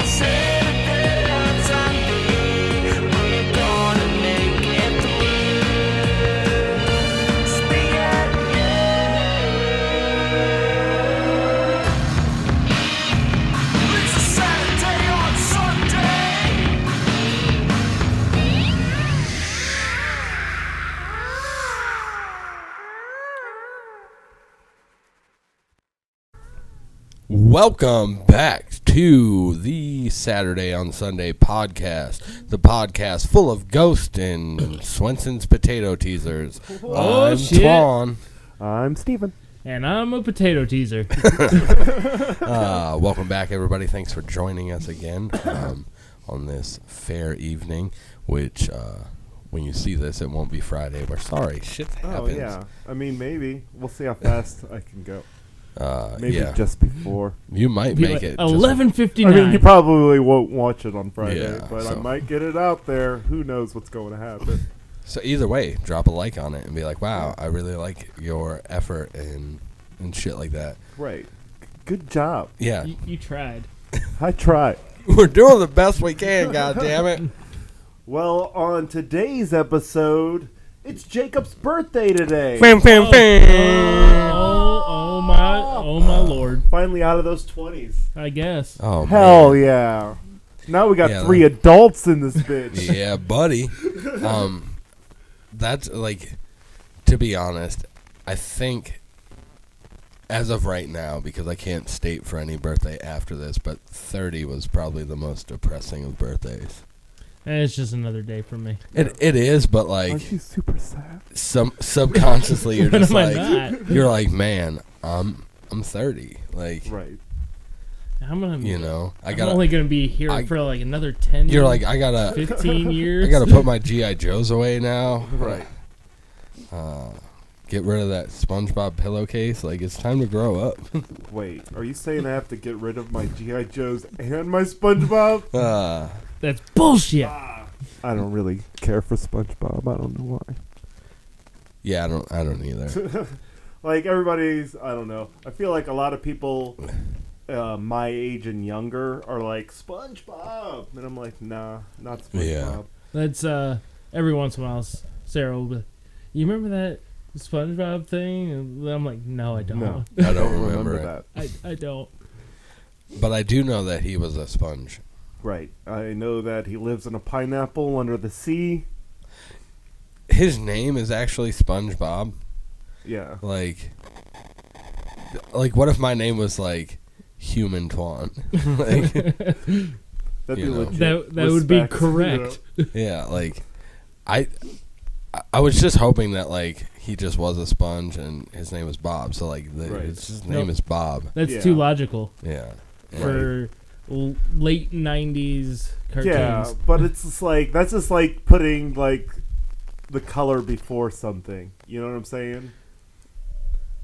Saturday on Sunday, we're gonna make it through. Speak out, it's a Saturday on Sunday. Welcome back to the Saturday on Sunday podcast, the podcast full of ghost and Swenson's potato teasers. I'm shit. Twan. I'm Steven. And I'm a potato teaser. Welcome back, everybody. Thanks for joining us again on this fair evening, which when you see this, it won't be Friday. We're sorry. Shit happens. Oh, yeah. I mean, maybe. We'll see how fast I can go. Maybe yeah. just before. You might Be make like it. 11:59. I mean, you probably won't watch it on Friday, Yeah, but so- I might get it out there. Who knows what's going to happen? So either way, drop a like on it and be like, wow, I really like your effort and shit like that. Right. Good job. Yeah. You tried. I tried. We're doing the best we can, goddammit. Well, on today's episode, it's Jacob's birthday today. Fam, fam, fam. Oh my lord. Finally out of those 20s. I guess. Oh, Hell man. yeah. Now we got Yeah, 3 adults in this bitch. Yeah, buddy. That's like, to be honest, I think as of right now, because I can't state for any birthday after this, but 30 was probably the most depressing of birthdays. And it's just another day for me. It is, but like Aren't you super sad? subconsciously you're When just am I like not? you're like, man, I'm 30. Like, Right. I'm gonna. you know, I'm only gonna be here for like another 10. You're years, like, I gotta 15 years. I gotta put my GI Joes away now. Right. Get rid of that SpongeBob pillowcase. Like, it's time to grow up. Wait, are you saying I have to get rid of my G.I. Joes and my SpongeBob? That's bullshit. I don't really care for SpongeBob. I don't know why. Yeah, I don't either. Like, everybody's, I don't know. I feel like a lot of people my age and younger are like, SpongeBob! And I'm like, nah, not SpongeBob. Yeah. That's every once in a while, Sarah will be like, you remember that SpongeBob thing? And I'm like, no, I don't. No, I don't remember it. that. I don't. But I do know that he was a sponge. Right. I know that he lives in a pineapple under the sea. His name is actually SpongeBob. Yeah. Like what if my name was like Human Twan? Like, That'd be You know. legit. That would be Respect, correct. yeah, like I was just hoping that like he just was a sponge and his name was Bob. So like Right. his name is Bob. That's Yeah. too logical Yeah. for late 90s cartoons. Yeah, but it's just like, that's just like putting like the color before something. You know what I'm saying?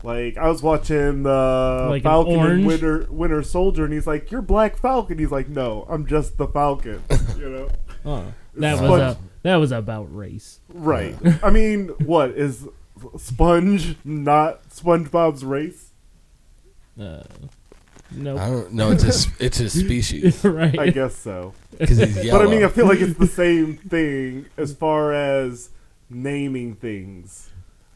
Like, I was watching the Like an Falcon and orange? Winter Soldier, and he's like, "You're Black Falcon." He's like, "No, I'm just the Falcon." You know? Oh, Sponge- that was about race. Right. I mean, what is Sponge not SpongeBob's race? No. I don't know. It's his species Right. I guess so. because he's yellow. But I mean, I feel like it's the same thing as far as naming things.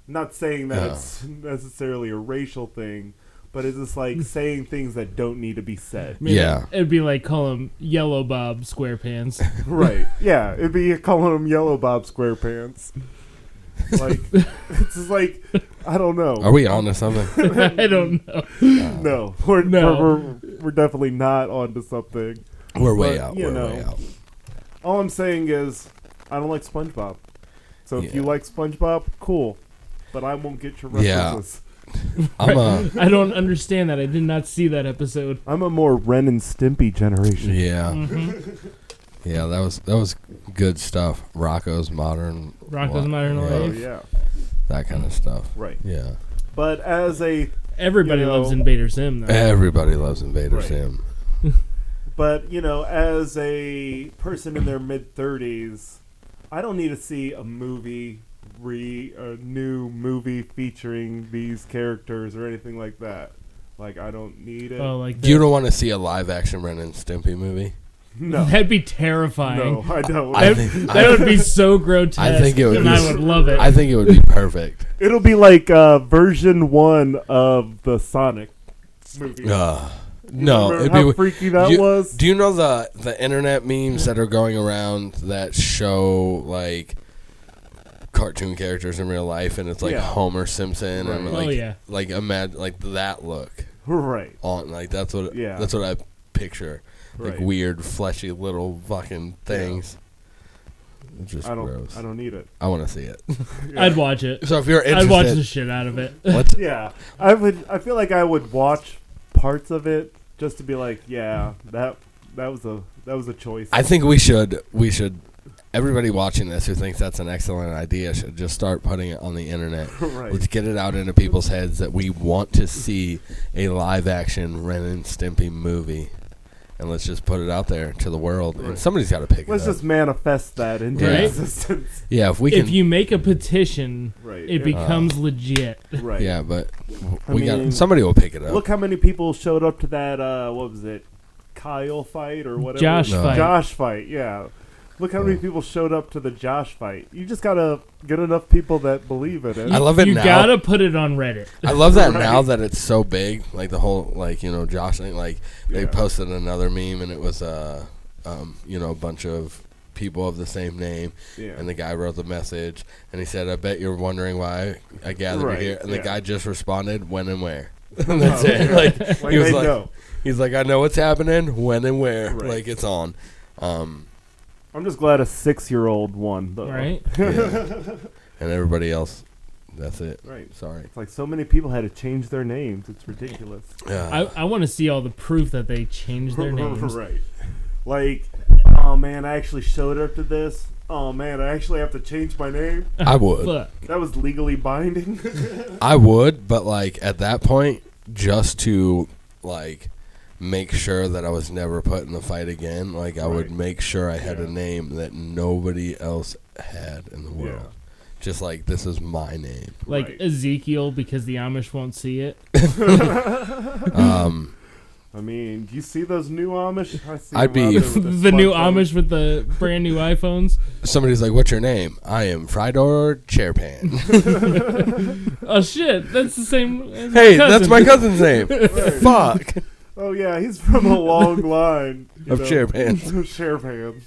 Not saying that it's necessarily a racial thing, but it's just like saying things that don't need to be said. I mean, Yeah. It'd be like call him Yellow Bob SquarePants. Right. Yeah, it'd be calling him Yellow Bob SquarePants. Like, it's just like, I don't know. Are we on to something? I don't know. No, we're No. we're definitely not onto something. We're way But, out. you We're know. way out. All I'm saying is, I don't like SpongeBob. So if you Yeah. like SpongeBob, cool. But I won't get your Yeah. references. I don't understand that. I did not see that episode. I'm a more Ren and Stimpy generation. Yeah. Mm-hmm. Yeah, that was good stuff. Rocco's Modern Modern Oh, Life. yeah. that kind of stuff. Right. Yeah. But as a Everybody You know, loves Invader Sim, though. Everybody loves Invader Right. Sim. But, you know, as a person in their mid-30s, I don't need to see a new movie featuring these characters or anything like that. Like, I don't need it. Oh, like You don't want to see a live action Ren and Stimpy movie? No. that'd be terrifying. No, I don't. That would be so grotesque. I think it would and be- I would love it. I think it would be perfect. It'll be like version 1 of the Sonic movie. No, Remember how freaky that was? Do you know the internet memes that are going around that show like cartoon characters in real life, and it's like Homer Simpson Right. and like Oh, imagine like that look Right. on like that's what I picture. Like Right. weird fleshy little fucking things. It's just I gross. don't need it. I want to see it. I'd watch it. So if you're interested, I'd watch the shit out of it. let's Yeah. I feel like I would watch parts of it just to be like, yeah, that was a choice. I think we should. Everybody watching this who thinks that's an excellent idea should just start putting it on the internet. Right. Let's get it out into people's heads that we want to see a live-action Ren and Stimpy movie, and let's just put it out there to the world. Right. And somebody's got to pick Let's it up. just manifest that into Right. existence. Yeah, if we can. If you make a petition, Right. it becomes legit. Right. Yeah, but I we mean, got somebody will pick it up. Look how many people showed up to that. What was it? Kyle fight or whatever. Josh No. fight. Josh fight. Yeah. Look how many people showed up to the Josh fight. You just gotta get enough people that believe it. I love it You now. gotta put it on Reddit. I love that Right. now that it's so big, like the whole, like, you know, Josh thing, like, they Yeah. posted another meme, and it was, you know, a bunch of people of the same name, Yeah. and the guy wrote the message, and he said, I bet you're wondering why I gathered Right, you here, and the yeah. guy just responded, when and where. And that's it. Like, Like he was they like, know. he's like, I know what's happening, when and where, Right. like, it's on. I'm just glad a 6-year-old won, though. Right? Yeah. And everybody else, that's it. Right. Sorry. It's like so many people had to change their names. It's ridiculous. I want to see all the proof that they changed their names. Right. Like, oh man, I actually showed up to this. Oh man, I actually have to change my name. I would. Fuck. That was legally binding. I would, but like at that point, just to like make sure that I was never put in the fight again, like I would Right. make sure I had Yeah. a name that nobody else had in the world. Yeah. Just like this is my name. Like Right. Ezekiel, because the Amish won't see it. I mean, do you see those new Amish? I see I'd them out be- there with The new smartphones. Amish with the brand new iPhones. Somebody's like, "What's your name?" I am Frydor Chairpan. Oh shit, that's the same as Hey, my cousin. that's my cousin's name. Fuck. Oh yeah, he's from a long line Of Chairpans. Of Chairpans.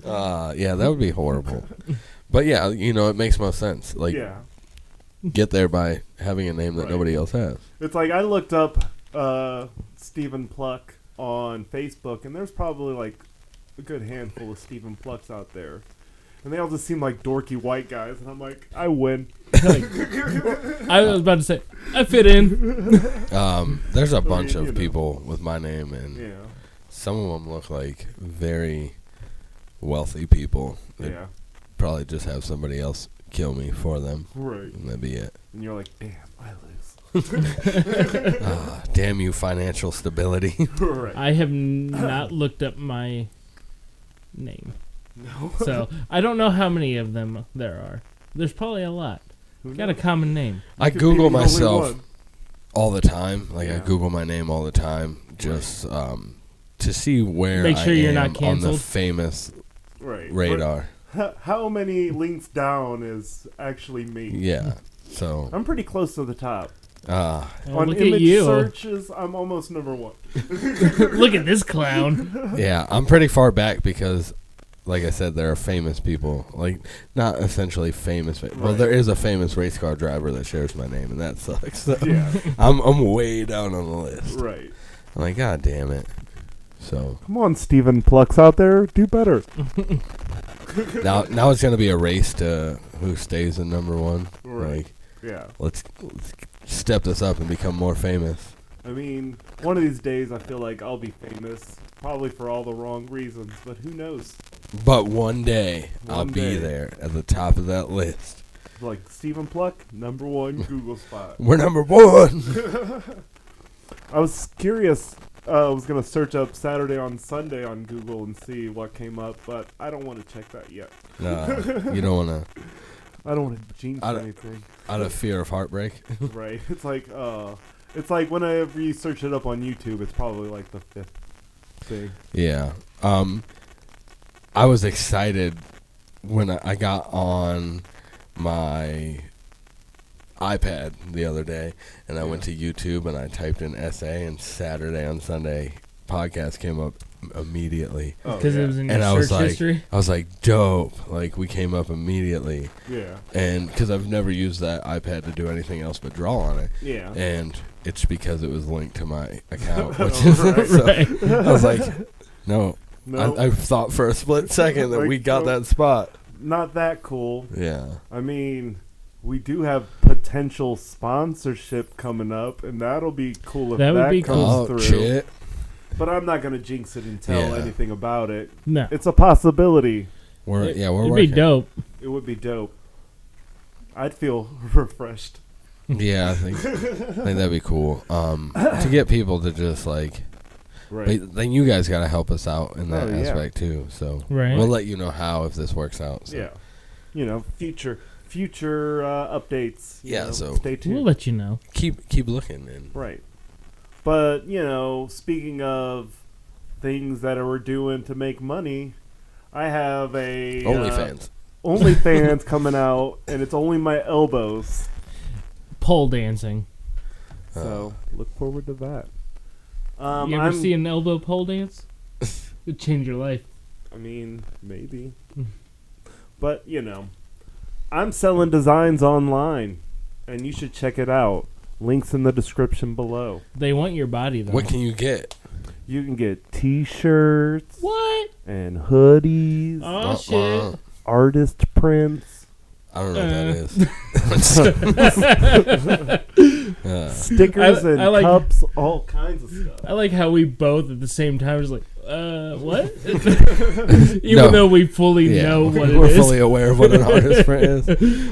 Yeah, that would be horrible. But yeah, you know, it makes most sense. Like, Yeah, get there by having a name that Right. nobody else has. it's like I looked up Stephen Pluck on Facebook, and there's probably like a good handful of Stephen Plucks out there, and they all just seem like dorky white guys, and I'm like, I win. I was about to say, I fit in. There's a bunch you of know. people with my name, and Yeah, some of them look like very wealthy people. They yeah, probably just have somebody else kill me for them, right. and that'd be it. And you're like, damn, I lose. Damn you, financial stability. Right. I have not looked up my name. No. So I don't know how many of them there are. There's probably a lot. Who Got a knows? common name. I Could be Google the only myself one. all the time. Like I Yeah. Google my name all the time, just to see where Make sure I you're am not on the canceled. famous Right. radar. How many links down is actually me? Yeah. So I'm pretty close to the top. Oh, On look image at you. searches, I'm almost number one. Look at this clown. yeah, I'm pretty far back because, like I said, there are famous people. Like not essentially famous. Well, Right. there is a famous race car driver that shares my name, and that sucks. So Yeah. I'm way down on the list. Right. I'm like, God damn it. So Come on, Stephen Plucks out there, do better. now it's gonna be a race to who stays in number one. Right. Like Yeah. let's step this up and become more famous. I mean, one of these days I feel like I'll be famous, probably for all the wrong reasons, but who knows? But one day I'll One be day. there at the top of that list. Like Stephen Pluck, number one Google spot. We're number one. I was curious. I was gonna search up Saturday on Sunday on Google and see what came up, but I don't want to check that yet. You don't want to, I don't want to jinx I don't- anything. out of fear of heartbreak. Right? It's like, It's like whenever you search it up on YouTube, it's probably like the 5th thing. Yeah. I was excited when I got on my iPad the other day, and I went to YouTube and I typed in SA, and Saturday on Sunday podcast came up immediately. Because it was in your And I was search like, history. I was like, dope. Like, we came up immediately. Yeah. And because I've never used that iPad to do anything else but draw on it. Yeah. And it's because it was linked to my account. Which is so I was like, no. I thought for a split second that Like, we got that spot. Not that cool. Yeah. I mean, we do have potential sponsorship coming up, and that'll be cool if That would be comes Oh, through. shit. But I'm not going to jinx it and tell Yeah. anything about it. No. It's a possibility. We're It'd working. be dope. It would be dope. I'd feel refreshed. Yeah, I think that'd be cool. To get people to just like, Right. but then you guys got to help us out in that Oh, yeah. aspect too. So Right. we'll let you know how if this works out. So. Yeah. You know, future updates. you Yeah, know, so- stay tuned. We'll let you know. Keep looking and Right. But, you know, speaking of things that we're doing to make money, I have a OnlyFans. OnlyFans coming out, and it's only my elbows. Pole dancing. So look forward to that. You ever see an elbow pole dance? It'd change your life. I mean, maybe. But, you know, I'm selling designs online, and you should check it out. Links in the description below. They want your body, though. What can you get? You can get t-shirts What? and hoodies, Oh, shit. artist prints, I don't know what that is. stickers and I like- cups, all kinds of stuff. I like how we both at the same time was like, what? Even No. though we fully Yeah, know what it we're is. fully aware of what an artist print is.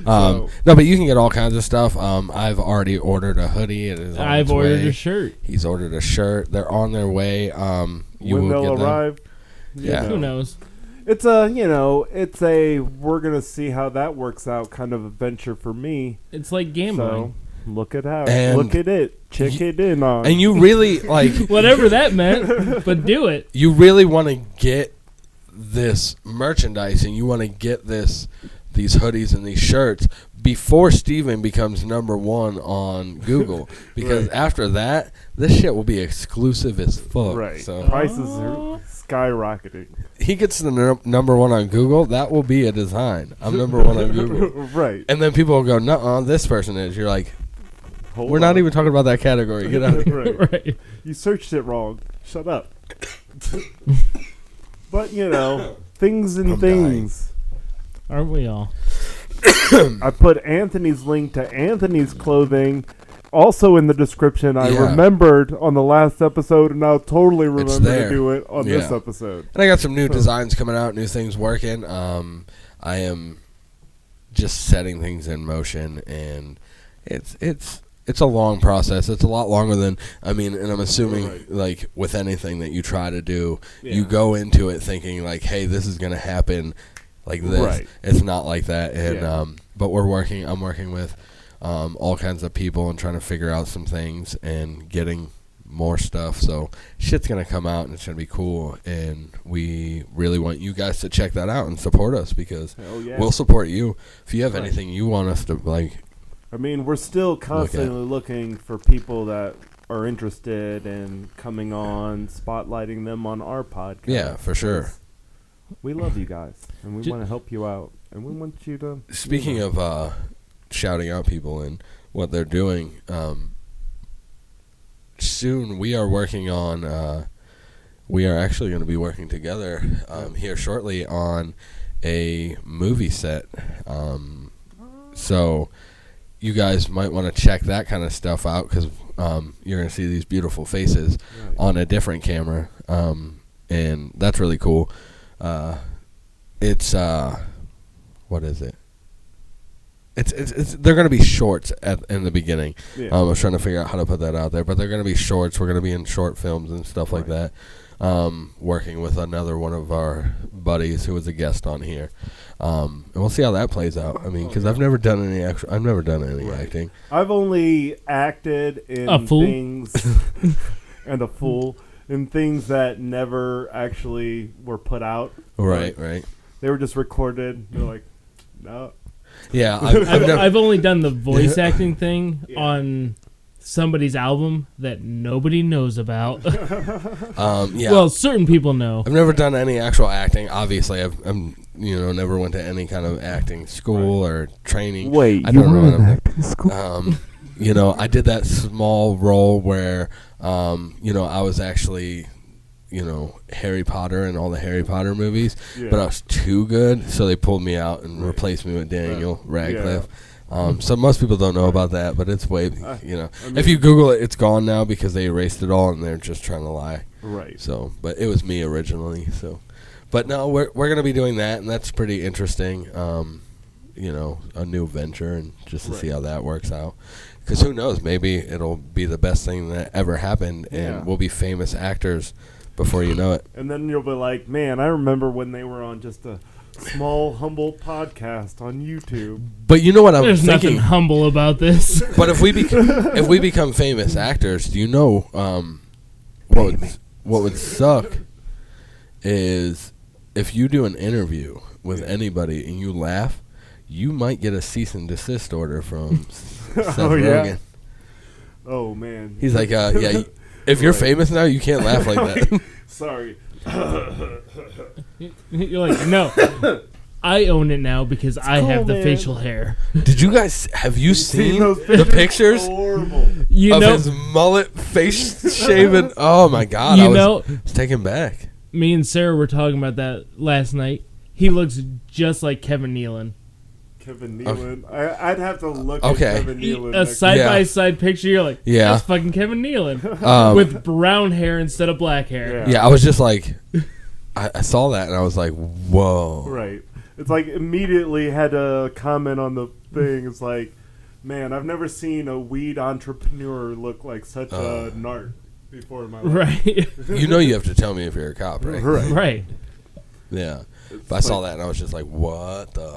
So- No, but you can get all kinds of stuff. I've already ordered a hoodie. It is on I've its ordered way. a shirt. He's ordered a shirt. They're on their way. You When will they'll get them. arrive, you Yeah. know. Who knows? It's we're gonna see how that works out kind of a venture for me. It's like gambling. So look it out, And look at it, check it in on. And you really like. Whatever that meant, but do it. You really want to get this merchandise, and you want to get these hoodies and these shirts before Steven becomes #1 on Google, because Right. after that, this shit will be exclusive as fuck. Right, So prices are skyrocketing. he gets the #1 on Google. That will be a design. I'm #1 on Google, Right. and then people will go, "Nuh-uh, this person is." You're like, Hold we're not on. even talking about that category. Get out of here. Right. Right. You searched it wrong. Shut up. But you know, things and I'm things. Aren't we all? I put Anthony's link to Anthony's clothing also in the description. I Yeah. remembered on the last episode, and I'll totally remember there. to do it on this Yeah. episode. And I got some new designs coming out, new things working. I am just setting things in motion, and it's a long process. It's a lot longer than, and I'm assuming Right. like with anything that you try to do, Yeah. you go into it thinking like, hey, this is gonna happen like this. Right. It's not like that, and Yeah. but I'm working with all kinds of people and trying to figure out some things and getting more stuff. So shit's gonna come out, and it's gonna be cool, and we really want you guys to check that out and support us, because Hell yeah. we'll support you if you have Right. anything you want us to like. I mean, we're still constantly looking for people that are interested in coming on, spotlighting them on our podcast. Yeah, for sure. We love you guys, and we Ju- want to help you out, and we want you to. Speaking of shouting out people and what they're doing, soon we are working on. We are actually going to be working together here shortly on a movie set. So you guys might want to check that kind of stuff out, because you're going to see these beautiful faces Right. on a different camera, and that's really cool. It's what is it? It's they're going to be shorts in the beginning. Yeah. I was trying to figure out how to put that out there, but they're going to be shorts. We're going to be in short films and stuff like Right. that. working with another one of our buddies who was a guest on here. And we'll see how that plays out. I mean, because I've never done any acting. I've only acted in A fool? things and a fool in things that never actually were put out. Right. They were just recorded. They're like, no. Yeah, I've I've only done the voice acting thing Yeah. on somebody's album that nobody knows about. yeah. Well, certain people know. I've never done any actual acting. Obviously, I'm never went to any kind of acting school or training. Wait, I don't know what I'm acting school. I did that small role where, I was actually, Harry Potter and all the Harry Potter movies, but I was too good, so they pulled me out and replaced me with Daniel Radcliffe. So most people don't know about that, but it's way, if you Google it, it's gone now because they erased it all and they're just trying to lie. Right. So, but it was me originally. So, but no, we're gonna be doing that, and that's pretty interesting. A new venture, and just to see how that works out. Because who knows? Maybe it'll be the best thing that ever happened, and we'll be famous actors before you know it. And then you'll be like, man, I remember when they were on just a small, humble podcast on YouTube. But you know what I'm There's thinking? nothing humble about this. But if we become famous actors, do you know what would suck is if you do an interview with anybody and you laugh, you might get a cease and desist order from Seth Rogen. Oh, man. He's like, if you're famous now, you can't laugh like that. Sorry. You're like, no. I own it now because I have the man. facial hair. Have you seen those the pictures Horrible. You know, his mullet, face shaven? Oh my God! You I know- was taken back. me and Sarah were talking about that last night. He looks just like Kevin Nealon. Kevin Nealon. I'd have to look Okay. at Kevin Nealon. A side-by-side picture, you're like, Yeah. that's fucking Kevin Nealon. With brown hair instead of black hair. Yeah, I was just like, I saw that and I was like, whoa. Right. It's like immediately had a comment on the thing. It's like, man, I've never seen a weed entrepreneur look like such a nart before in my life. Right. You have to tell me if you're a cop, right? Right. Yeah. But I saw that and I was just like, what the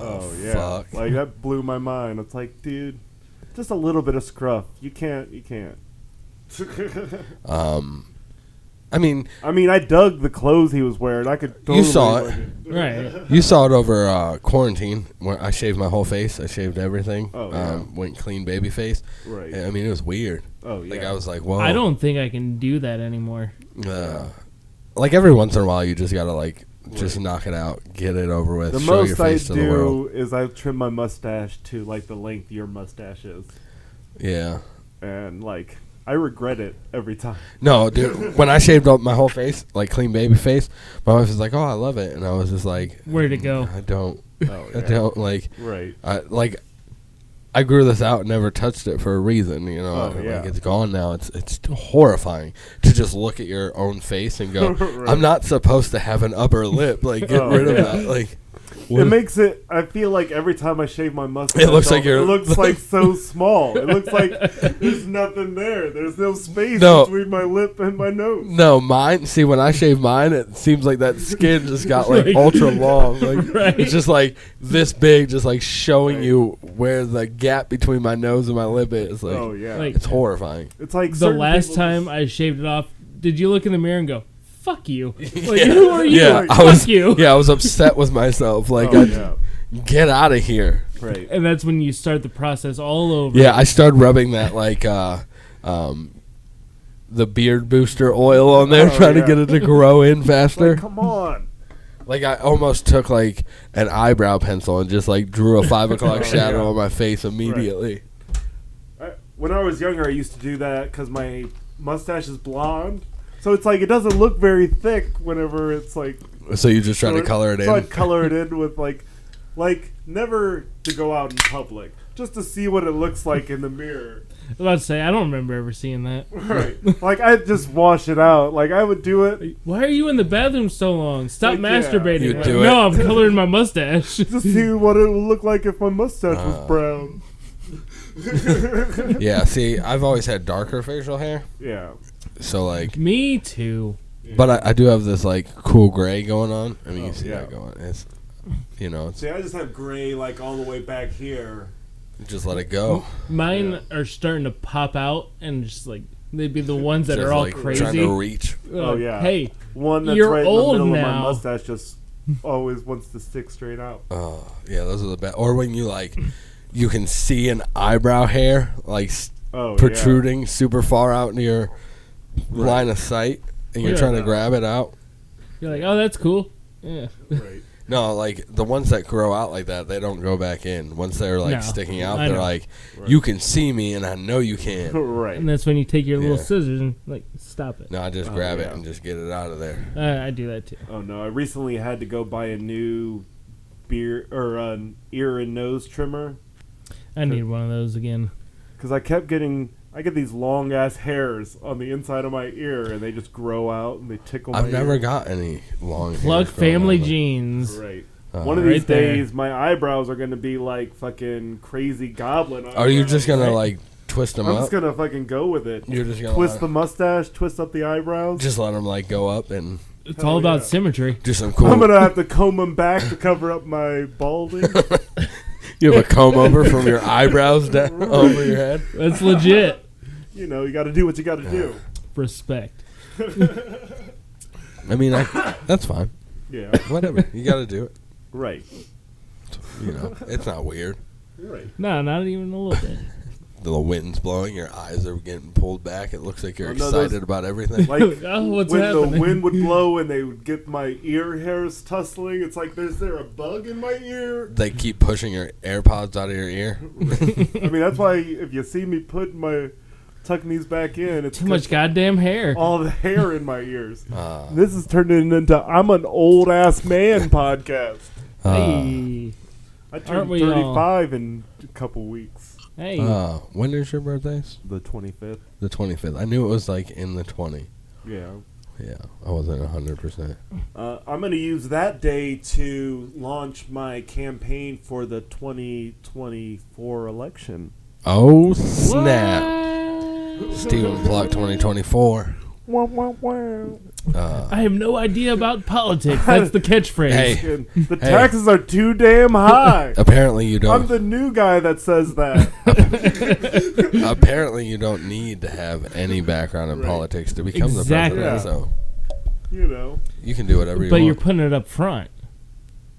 fuck? Like, that blew my mind. It's like, dude, just a little bit of scruff. You can't. I mean, I dug the clothes he was wearing. I could totally You saw it. like Right. you saw it over quarantine where I shaved my whole face. I shaved everything. Oh, yeah. Went clean baby face. Right. I mean, it was weird. Oh, yeah. Like, I was like, whoa. I don't think I can do that anymore. Like, every once in a while, you just gotta, like, just knock it out, get it over with, The show your most I face to the world. do is I trim my mustache to, like, the length your mustache is. Yeah. And, like, I regret it every time. No, dude, when I shaved up my whole face, like clean baby face, my wife was like, oh, I love it. And I was just like, Where'd it go? I don't. Oh, I don't, like, Right. I grew this out and never touched it for a reason, you know. Oh, yeah. Like, it's gone now. It's horrifying to just look at your own face and go, Right. I'm not supposed to have an upper lip. Like, get rid of that. Like, It makes it. I feel like every time I shave my mustache, It looks like you're- It looks like so small. It looks like there's nothing there. There's no space No. between my lip and my nose. No, mine. See, when I shave mine, it seems like that skin just got like Right. ultra long. Like Right. it's just like this big, just like showing you where the gap between my nose and my lip is. Like, Oh yeah, Like, it's horrifying. it's like the certain last people time just- I shaved it off, did you look in the mirror and go, fuck you? Like, who are you? Yeah, I Fuck was. you. Yeah, I was upset with myself. Like, Oh, yeah. get out of here. Right. And that's when you start the process all over. Yeah, I started rubbing that like the beard booster oil on there, Oh, trying yeah. to get it to grow in faster. Like, come on. Like, I almost took like an eyebrow pencil and just like drew a 5 o'clock Oh, shadow yeah. on my face immediately. When I was younger, I used to do that because my mustache is blonde. So it's like it doesn't look very thick whenever it's like. So you just try to so color it in. So I'd color it in with like never to go out in public, just to see what it looks like in the mirror. I was about to say, I don't remember ever seeing that. Right. Like I'd just wash it out. Like I would do it Why are you in the bathroom so long? Stop Like, yeah. masturbating. You Like, do it. no, I'm coloring my mustache. to see what it would look like if my mustache was brown. Yeah, see, I've always had darker facial hair. Yeah. So, like, Me too. But I do have this like cool gray going on. I mean, you see yeah. that going. It's, it's See, I just have gray like all the way back here. just let it go. Mine are starting to pop out, and just like they'd be the ones that Just, are all like, crazy. trying to reach. Oh, yeah. Hey, One that's You're right in the old middle of now. my mustache just always wants to stick straight out. Oh, yeah, those are the best. Or when you like, you can see an eyebrow hair like Oh, protruding super far out into your line of sight, and you're Yeah. trying to grab it out. you're like, oh, that's cool. Yeah. Yeah. Right. No, like the ones that grow out like that, they don't go back in. Once they're like No, sticking out, I they're know. like, Right. you can see me, and I know you can. Right. And that's when you take your little Yeah. scissors and like stop it. No, I just Oh, grab it yeah. and just get it out of there. I do that too. Oh no! I recently had to go buy a new beard or an ear and nose trimmer I need one of those again. because I get these long ass hairs on the inside of my ear and they just grow out and they tickle my I've never ear. got any long Plug hairs growing family out of it. genes. Right. Uh, One of Right these there. days, my eyebrows are gonna be like fucking crazy goblin eyebrows. Are you just gonna Right. like twist them I'm up? just gonna fucking go with it. You're just gonna Twist the mustache, twist up the eyebrows. just let them like go up and It's Hell all about yeah. symmetry. do some cool. I'm gonna have to comb them back to cover up my balding. You have a comb over from your eyebrows down over your head. That's legit. You know, you got to do what you got to do. Respect. I mean, that's fine. Yeah. Whatever, you got to do it. Right. It's not weird. Right. No, not even a little bit. The wind's blowing, your eyes are getting pulled back. It looks like you're Oh, no, excited those- about everything. Like Oh, what's when happening? the wind would blow and they would get my ear hairs tussling, it's like, is there a bug in my ear? They keep pushing your AirPods out of your ear. I mean, that's why if you see me tucking these back in, it's Too much goddamn hair. all the hair in my ears. Uh, This is turning into I'm an old ass man podcast. Hey. I Aren't turned we all? 35 in a couple weeks. Hey. when is your birthdays? The 25th. The 25th. I knew it was like in the 20. Yeah. Yeah, I wasn't 100%. I'm going to use that day to launch my campaign for the 2024 election. Oh, snap. Stephen Pluck 2024. Wow, wow, wow. I have no idea about politics. That's the catchphrase. Hey. And the taxes are too damn high. Apparently you I'm don't. the new guy that says that. Apparently you don't need to have any background in Right. politics to become Exactly. the president. Yeah. So You know. you can do whatever you But want. you're putting it up front.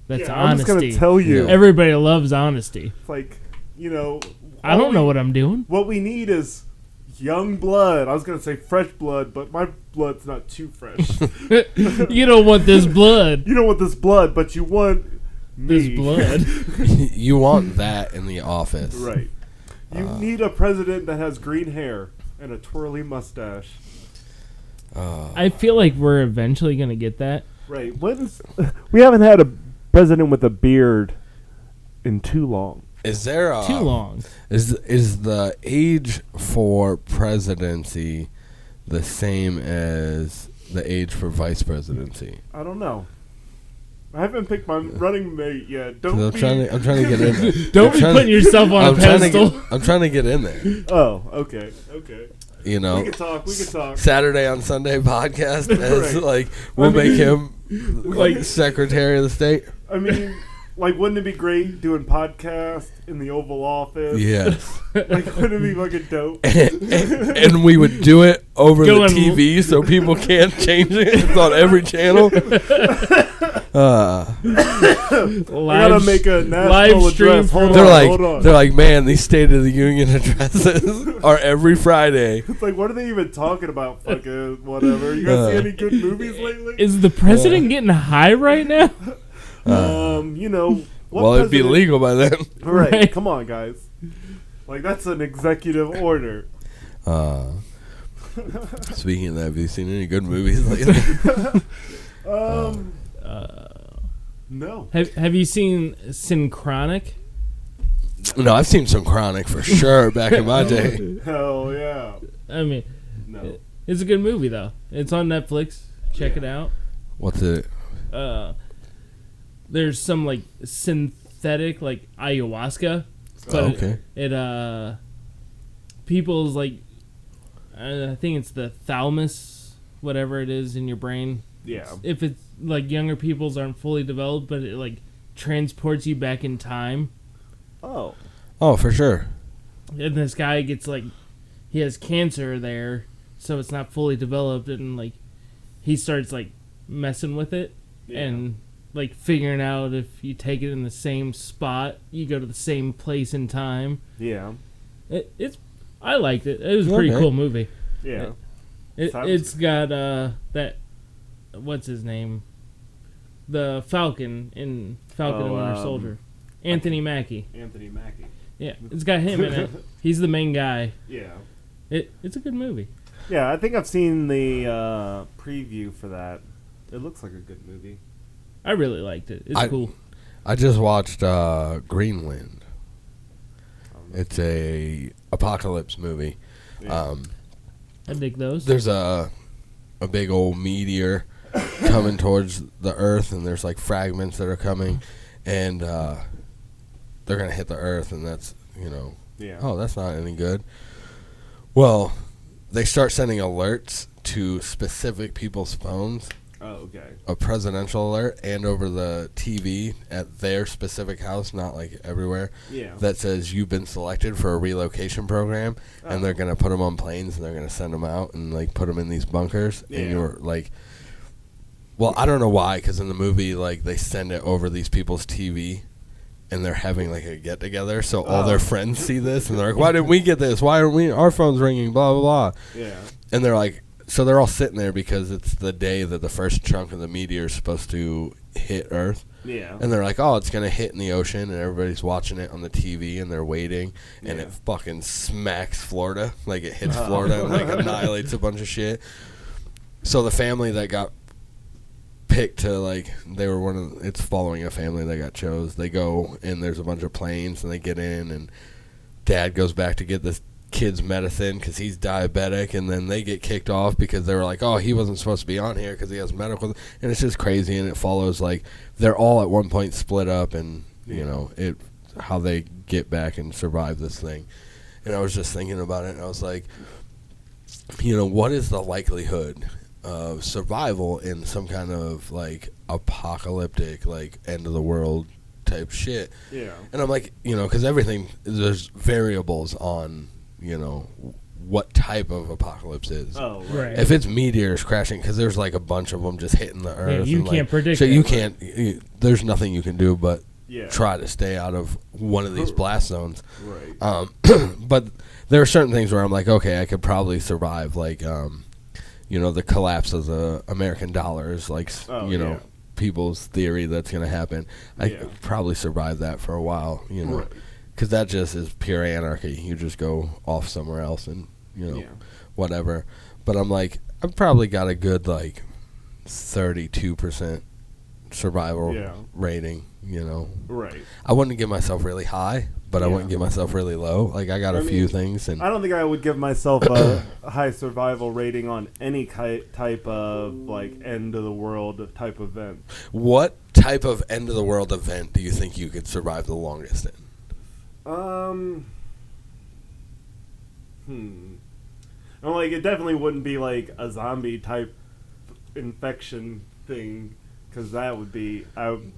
That's Yeah, I'm just honesty. going to tell you. Yeah. Everybody loves honesty. It's like, you know. I don't know what I'm doing. What we need is young blood. I was going to say fresh blood, but my blood's not too fresh. You don't want this blood. You don't want this blood, but you want me. This blood. You want that in the office. Right. You need a president that has green hair and a twirly mustache. I feel like we're eventually going to get that. Right. We haven't had a president with a beard in too long. Is there Too long. Is the age for presidency the same as the age for vice presidency? I don't know. I haven't picked my running mate yet. 'Cause Don't I'm be. trying to get in there. Don't I'm be trying putting yourself on a pedestal. I'm trying to get in there. Oh, okay. Okay. You know, We can talk. We can talk. Saturday on Sunday podcast as Right. like we'll make him Like- Secretary of the State. I mean, like, wouldn't it be great doing podcast in the Oval Office? Yes. Like, wouldn't it be fucking dope? And we would do it over Going- the TV so people can't change it. It's on every channel. I gotta make a national live stream address. Hold from- on. They're like, man, these State of the Union addresses are every Friday. It's like, what are they even talking about? Fucking whatever. You guys see any good movies lately? Is the president getting high right now? You know. What Well, it'd be president- legal by then. Right. Right. Come on, guys. Like, that's an executive order. Speaking of that, have you seen any good movies lately? No. Have you seen Synchronic? No, I've seen some Chronic for sure back in my day. Hell yeah. I mean, No. it's a good movie though. It's on Netflix. Check it out. What's it? There's some like synthetic like ayahuasca. But Okay. It people's like I think it's the thalamus whatever it is in your brain. Yeah. If it's like younger people's aren't fully developed, but it like transports you back in time. Oh. Oh, for sure. And this guy gets like, he has cancer there, so it's not fully developed, and like, he starts like messing with it, and like figuring out if you take it in the same spot, you go to the same place in time. Yeah. I liked it. It was a pretty Okay. cool movie. Yeah. It's got that, what's his name? The Falcon in Falcon and Winter Soldier. Anthony Mackie. Anthony Mackie. Yeah, it's got him in it. He's the main guy. Yeah. It's a good movie. Yeah, I think I've seen the preview for that. It looks like a good movie. I really liked it. It's cool. I just watched Greenland. It's a apocalypse movie. Yeah. I dig those. There's a big old meteor coming towards the Earth, and there's like fragments that are coming, and they're gonna hit the Earth, and that's Yeah. oh, that's not any good. Well, they start sending alerts to specific people's phones, Oh, okay. a presidential alert, and over the TV at their specific house, not like everywhere, Yeah. that says you've been selected for a relocation program, and they're going to put them on planes, and they're going to send them out and like put them in these bunkers. Yeah. And you're like, well, I don't know why, because in the movie, like, they send it over these people's TV, and they're having like a get together, so all their friends see this, and they're like, why didn't we get this? Why aren't our phone's ringing? Blah, blah, blah. Yeah. And they're like, so they're all sitting there because it's the day that the first chunk of the meteor is supposed to hit Earth. Yeah. And they're like, oh, it's going to hit in the ocean, and everybody's watching it on the TV, and they're waiting, and it fucking smacks Florida. Like, it hits Florida and, like, annihilates a bunch of shit. So the family that got picked to, like, they were it's following a family that got chose. They go, and there's a bunch of planes, and they get in, and Dad goes back to get this kid's medicine because he's diabetic, and then they get kicked off because they were like, oh, he wasn't supposed to be on here because he has medical, and it's just crazy. And it follows like they're all at one point split up, and how they get back and survive this thing. And I was just thinking about it, and I was like, what is the likelihood of survival in some kind of like apocalyptic, like end of the world type shit? Yeah. And I'm like, because everything, there's variables on what type of apocalypse is. Oh, Right. If it's meteors crashing, because there's like a bunch of them just hitting the Earth. you and, can't like, predict So it. you can't. There's nothing you can do but Yeah. try to stay out of one of these blast zones. Right. But there are certain things where I'm like, okay, I could probably survive. Like, the collapse of the American dollar is like, yeah. people's theory that's going to happen. I could probably survive that for a while. Right. Because that just is pure anarchy. You just go off somewhere else and, whatever. But I'm like, I've probably got a good, like, 32% survival rating, Right. I wouldn't give myself really high, but I wouldn't give myself really low. Like, I got a few things. And I don't think I would give myself a high survival rating on any type of, like, end-of-the-world type event. What type of end-of-the-world event do you think you could survive the longest in? Well, like, it definitely wouldn't be like a zombie type infection thing, because that would be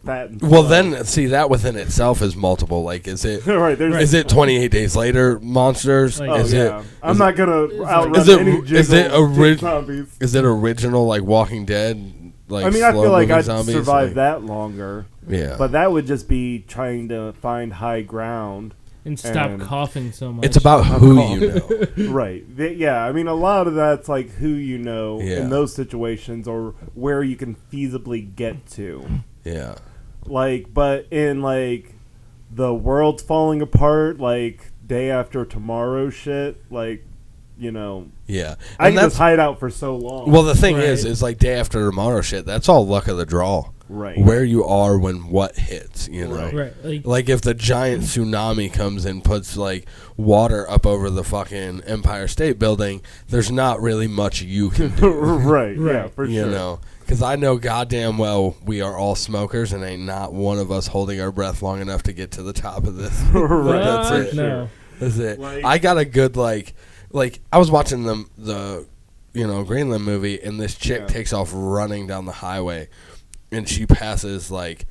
fat and Well, slow. then, see, that within itself is multiple. Like, is it right? There's is it 28 Days Later monsters? Like, Oh, is yeah. I'm not gonna outrun Is it- any is it jiggles, zombies. Is it original, like, Walking Dead? Like, I mean, I feel like slow-moving I'd zombies? survive Like, that longer. Yeah. But that would just be trying to find high ground. And stop And coughing so much. It's about who you know. Right. Yeah, I mean, a lot of that's like who you know Yeah. in those situations or where you can feasibly get to. Yeah. Like, but in, like, the world's falling apart, like, day after tomorrow shit, like, Yeah. I And can just hide out for so long. well, the thing Right. is like day after tomorrow shit. That's all luck of the draw. Right. Where you are when what hits, Right. Right. Like if the giant tsunami comes and puts like water up over the fucking Empire State Building, there's not really much you can do. Right, yeah, Right. for You sure. know, because I know goddamn well we are all smokers, and ain't not one of us holding our breath long enough to get to the top of this. Right. That's Fuck it. no. That's it. Like- I got a good like I was watching the Greenland movie, and this chick Yeah. takes off running down the highway, and she passes, like,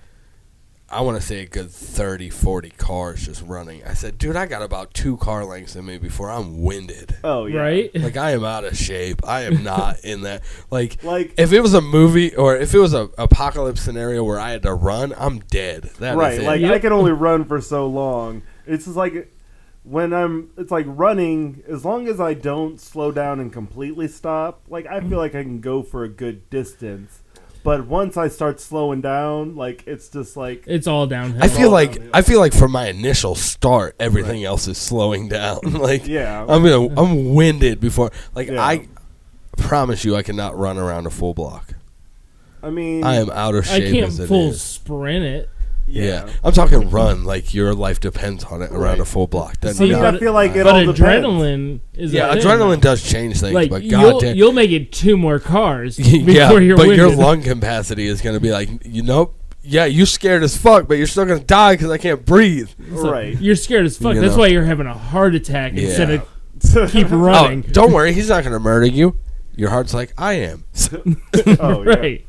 I want to say a good 30, 40 cars just running. I said, dude, I got about 2 car lengths in me before I'm winded. Oh yeah. Right? Like, I am out of shape. I am not in that. Like, Like if it was a movie or if it was a apocalypse scenario where I had to run, I'm dead. That is right. it. Like Yep. I can only run for so long. It's just like when it's like running. As long as I don't slow down and completely stop, like I feel like I can go for a good distance. But once I start slowing down, like it's just like It's all downhill. I feel all like downhill. I feel like from my initial start, everything else is slowing down. Like, yeah. I'm winded before. Like, Yeah. I promise you, I cannot run around a full block. I mean, I am out of I shape can't as it full is. sprint it. Yeah. I'm talking run, like your life depends on it around Right. a full block. That See, I mean, but- I feel like it But all depends. adrenaline is yeah, a thing. adrenaline does change things, Like but you'll goddamn, you'll make it 2 more cars yeah, before you're but winded. your lung capacity is going to be like, yeah, you're scared as fuck, but you're still going to die because I can't breathe. So Right. You're scared as fuck. You That's know. why you're having a heart attack instead Yeah. of keep Oh, running. don't worry, he's not going to murder you. Your heart's like, I am. Oh, yeah. Right.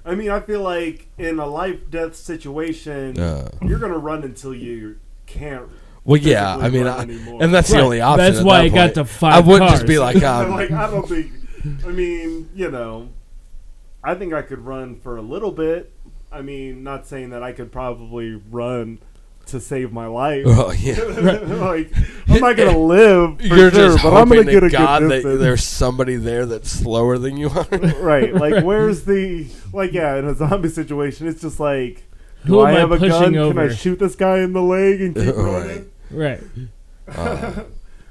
I mean, I feel like in a life-death situation, you're gonna run until you can't. Well, yeah, I physically mean, run anymore. and that's the Right. only option. That's at why that I got point. to 5 I wouldn't cars. just be like, Like, I don't think. I mean, I think I could run for a little bit. I mean, not saying that I could probably run to save my life. oh, yeah. Like, I'm not gonna live. For You're sure, just but I'm hoping gonna get to a God good that distance. there's somebody there that's slower than you are. Right, like where's the in a zombie situation, it's just like, do Who I am I have a gun? pushing Can I over? shoot this guy in the leg and keep running? Right.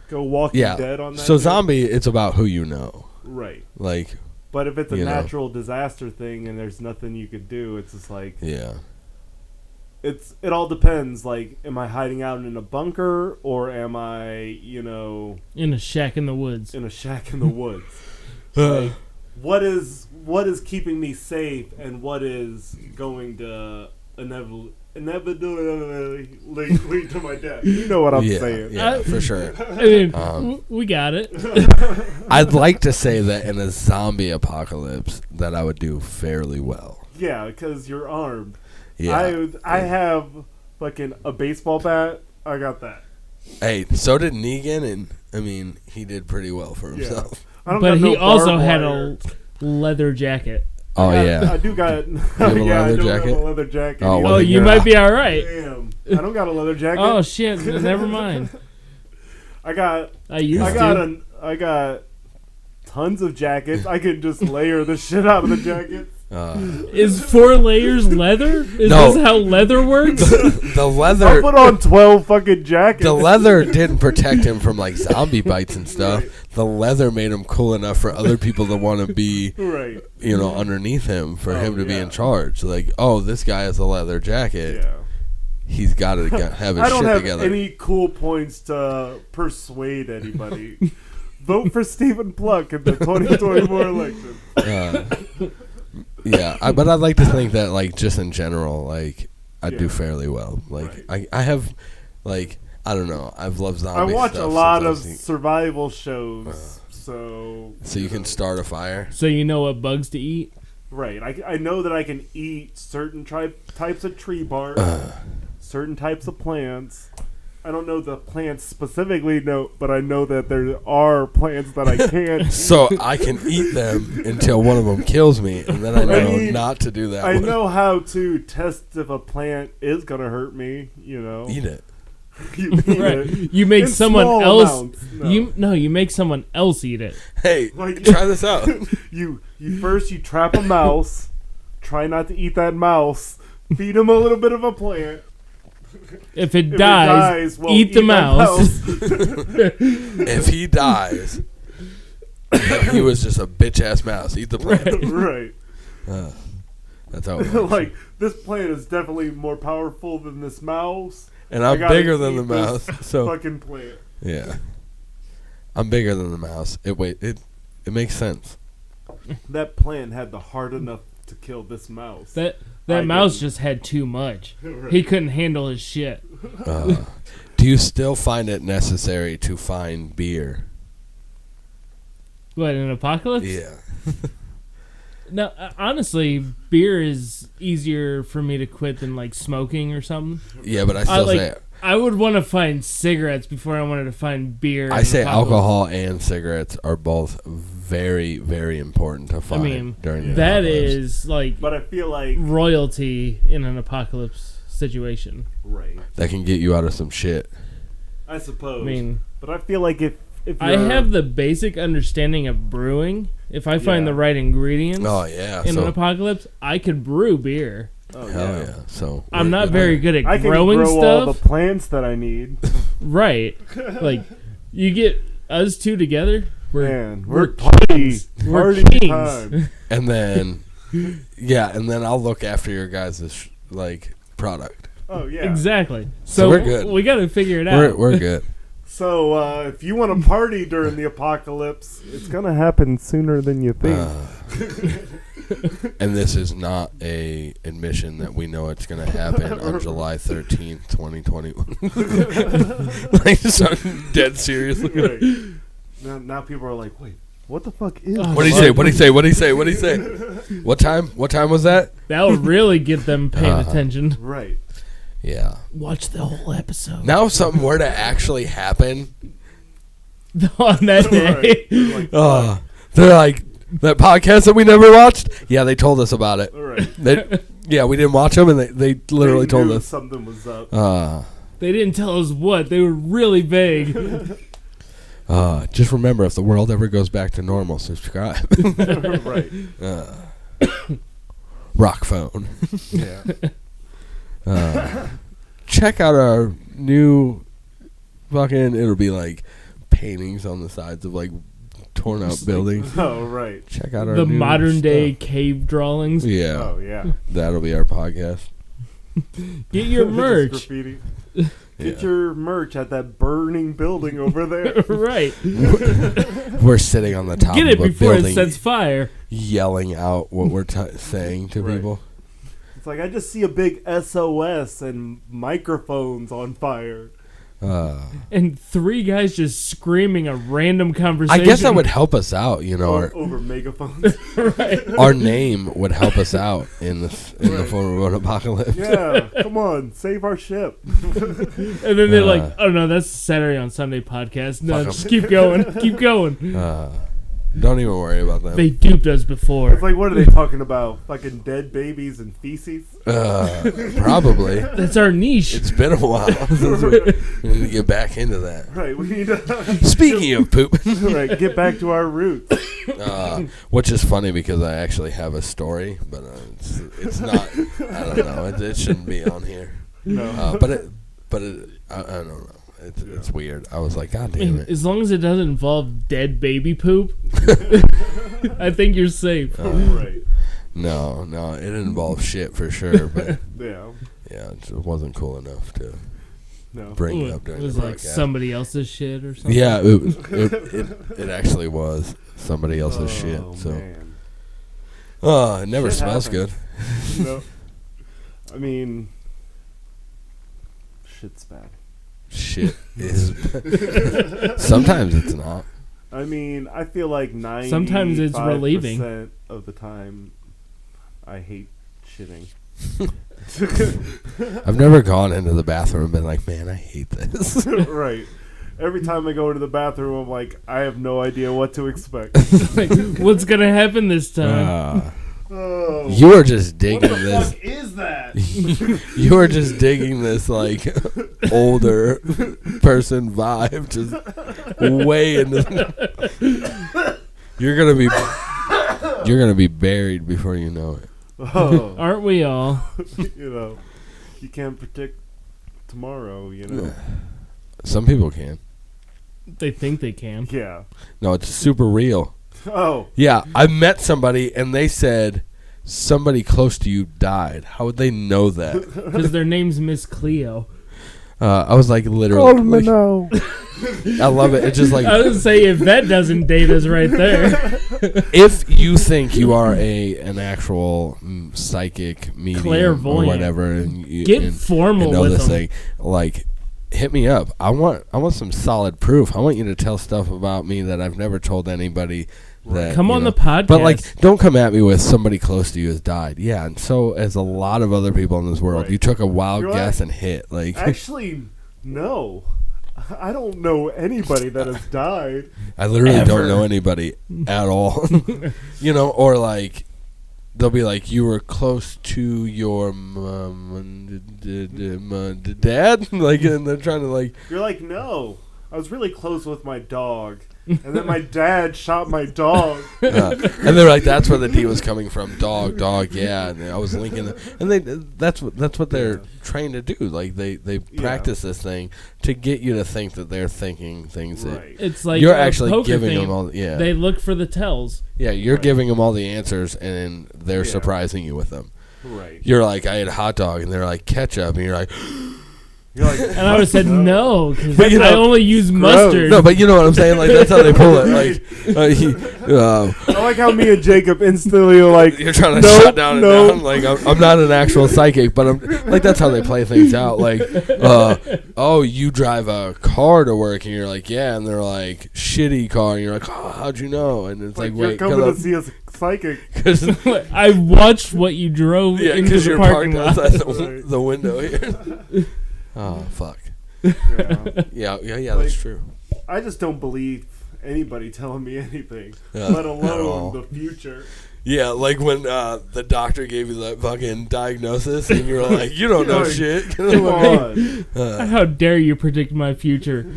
Go Walking Yeah. Dead on that. So dude? zombie, it's about who you know. Right, Like, but if it's a You know. natural disaster thing and there's nothing you could do, it's just like yeah. it all depends. Like, am I hiding out in a bunker or am I In a shack in the woods. in a shack in the woods? Like, what is keeping me safe and what is going to inevitably lead to my death? You know what I'm yeah, saying. yeah, for sure. I mean, Um, we got it. I'd like to say that in a zombie apocalypse that I would do fairly well. Yeah, because you're armed. Yeah. I have fucking a baseball bat. I got that. Hey, so did Negan, and I mean, he did pretty well for himself. I don't But got he no also barbed had wire. a leather jacket. Oh I yeah. do got. have a yeah, I leather do jacket? have a leather jacket. Oh, either. well, Oh, then you you're might out. be all right. Damn, I don't got a leather jacket. Oh shit! Never mind. I got I got tons of jackets. I can just layer the shit out of the jackets. Is 4 layers leather? Is No. this how leather works? The I'll leather. put on 12 fucking jackets. The leather didn't protect him from like zombie bites and stuff. The leather made him cool enough for other people to want to be, Right. underneath him for Oh, him to be yeah. in charge. Like, oh, this guy has a leather jacket. Yeah. He's got to have his I don't shit have together. any cool points to persuade anybody. Vote for Stephen Pluck in the 2024 election. Yeah, but I'd like to think that, like, just in general, like, I Yeah. do fairly well. Like, Right. I have, like, I don't know. I've loved I zombie watch stuff a lot since I of was a- survival shows, so So you can start a fire. So you know what bugs to eat? right. I know that I can eat certain types of tree bark, certain types of plants. I don't know the plants specifically, but I know that there are plants that I can't eat. So I can eat them until one of them kills me, and then I know mean, not to do that. I one. know how to test if a plant is gonna hurt me. Eat it. You eat Right. it. You make In someone small else. amounts, no. You make someone else eat it. Hey, Like- try this out. You first you trap a mouse. Try not to eat that mouse. Feed him a little bit of a plant. If it If dies, it well, eat the that mouse. If he dies, he was just a bitch ass mouse. Eat the plant. Right. That's how it works. Like, this plant is definitely more powerful than this mouse. And I I'm gotta bigger than eat the this mouse. So fucking plant. yeah, I'm bigger than the mouse. It makes sense. That plant had the heart enough to kill this mouse. That I mouse didn't. just had too much. Right. He couldn't handle his shit. Do you still find it necessary to find beer? What, an apocalypse? Yeah. No, honestly, beer is easier for me to quit than like smoking or something. Yeah, but I still say I would want to find cigarettes before I wanted to find beer. I in say an apocalypse. alcohol and cigarettes are both very, very important to I find mean, during the that apocalypse. is like But I feel like royalty in an apocalypse situation. right. That can get you out of some shit. I suppose. I mean, but I feel like if I have the basic understanding of brewing. If I find Yeah. the right ingredients Oh yeah, in so an apocalypse, I could brew beer. oh, hell yeah. So I'm we're not good very there. good at I can growing grow all the stuff. plants that I need. Right. Like, you get us two together, Man, we're we're party kings. We're party kings. time. And then and then I'll look after your guys' like product. Oh yeah. Exactly. So we're good. We got to figure it out. We're good. So if you want to party during the apocalypse, it's gonna happen sooner than you think. And this is not a admission that we know it's going to happen on July 13th, 2021. Like, so dead seriously. Right. Now people are like, wait, what the fuck is? Oh, What did he say? What did he say? What did he say? What did he say? What time? What time was that? That would really get them paying attention. Right. Yeah. Watch the whole episode. Now if something were to actually happen, On that day. Right. They're like, they're like, that podcast that we never watched? Yeah, they told us about it. all right. Yeah, we didn't watch them, and they literally They told knew us. something was up. They didn't tell us what. They were really vague. Just remember, if the world ever goes back to normal, subscribe. Right. Rock phone. Yeah. Check out our new fucking, it'll be like paintings on the sides of like torn out buildings. Oh right. Check out our The new modern day stuff. cave drawings. Yeah, Oh yeah. that'll be our podcast. Get your Just merch. graffiti. Yeah. Get your merch at that burning building over there. Right. We're sitting on the top Get of it a before it building sets fire. yelling out what we're saying to Right. people. It's like I just see a big SOS and microphones on fire. And three guys just screaming a random conversation. I guess that would help us out, you know. Over megaphones. Our name would help us out in the form of an apocalypse. Yeah, come on, save our ship. And then they're like, oh no, that's the Saturday on Sunday podcast. No, Fuck 'em. just keep going. Keep going. Don't even worry about them. They duped us before. It's like, what are they talking about? Fucking dead babies and feces? Probably. That's our niche. It's been a while. We need to get back into that. Right, we need to Speaking of poop, right, get back to our roots. which is funny because I actually have a story, but it's not. I don't know. It shouldn't be on here. No. But I don't know. It's weird. I was like, God I damn mean, it. as long as it doesn't involve dead baby poop, I think you're safe. Right. No, it involves shit for sure, but Yeah. yeah, it wasn't cool enough to No. bring it It up during was the like podcast. somebody else's shit or something. Yeah, it actually was somebody else's shit. So, Man. it never Shit smells happens. good. No. I mean, shit's bad. Shit is. Sometimes it's not. I mean, I feel like 95% Sometimes it's relieving. of the time I hate shitting. I've never gone into the bathroom and been like, man, I hate this. Right. Every time I go into the bathroom, I'm like, I have no idea what to expect. Like, what's gonna happen this time? Oh, You are just what digging the this. fuck is that? You are just digging this like older person vibe, just way into. You're gonna be buried before you know it. Oh, Aren't we all? you know, you can't predict tomorrow, you know. Some people can. They think they can. Yeah. No, it's super real. Oh, Yeah, I met somebody and they said somebody close to you died. How would they know that? Because their name's Miss Cleo. I was like, literally. no. I love it. It's just like, I would say if that doesn't date us right there. if you think you are an actual psychic medium or Clairvoyant. whatever, and you Get and formal know with this them. thing, like, hit me up. I want some solid proof. I want you to tell stuff about me that I've never told anybody. That, Come on the podcast. But like, don't come at me with somebody close to you has died. Yeah, and so as a lot of other people in this world, Right. you took a wild You're guess like- and hit. Like, Actually, no. I don't know anybody that has died. I literally Ever. don't know anybody at all. You know, or like, they'll be like, you were close to your mom and dad, like, and they're trying to like. You're like, no. I was really close with my dog. And then my dad shot my dog. And they're like, that's where the D was coming from. Dog, yeah. And I was linking it. And that's what they're trained to do. Like, they practice this thing to get you to think that they're thinking things Right. that It's like you're a actually poker giving thing. them all. Yeah, They look for the tells. yeah. You're Right. giving them all the answers, and they're Yeah. surprising you with them. Right. You're like, I ate a hot dog, and they're like, ketchup, and you're like, You're like, And I would have said no, because But you I know- only use mustard. no, but you know what I'm saying? Like, that's how they pull it. Like, I like how me and Jacob instantly are like, you're trying to Nope, shut down and nope. down. Like, I'm not an actual psychic, but I'm like, that's how they play things out. Like, oh, you drive a car to work, and you're like, yeah, and they're like, shitty car, and you're like, oh, how'd you know? And it's like, you're wait, coming to see us psychic. because I watched what you drove into the you're parking parked lot. outside Right. the window here. Oh, fuck. Yeah. Yeah, Like, that's true. I just don't believe anybody telling me anything, Yeah, let at all. alone the future. Yeah, like when the doctor gave you that fucking diagnosis, and you're like, you don't know Like, shit. Come on. How dare you predict my future?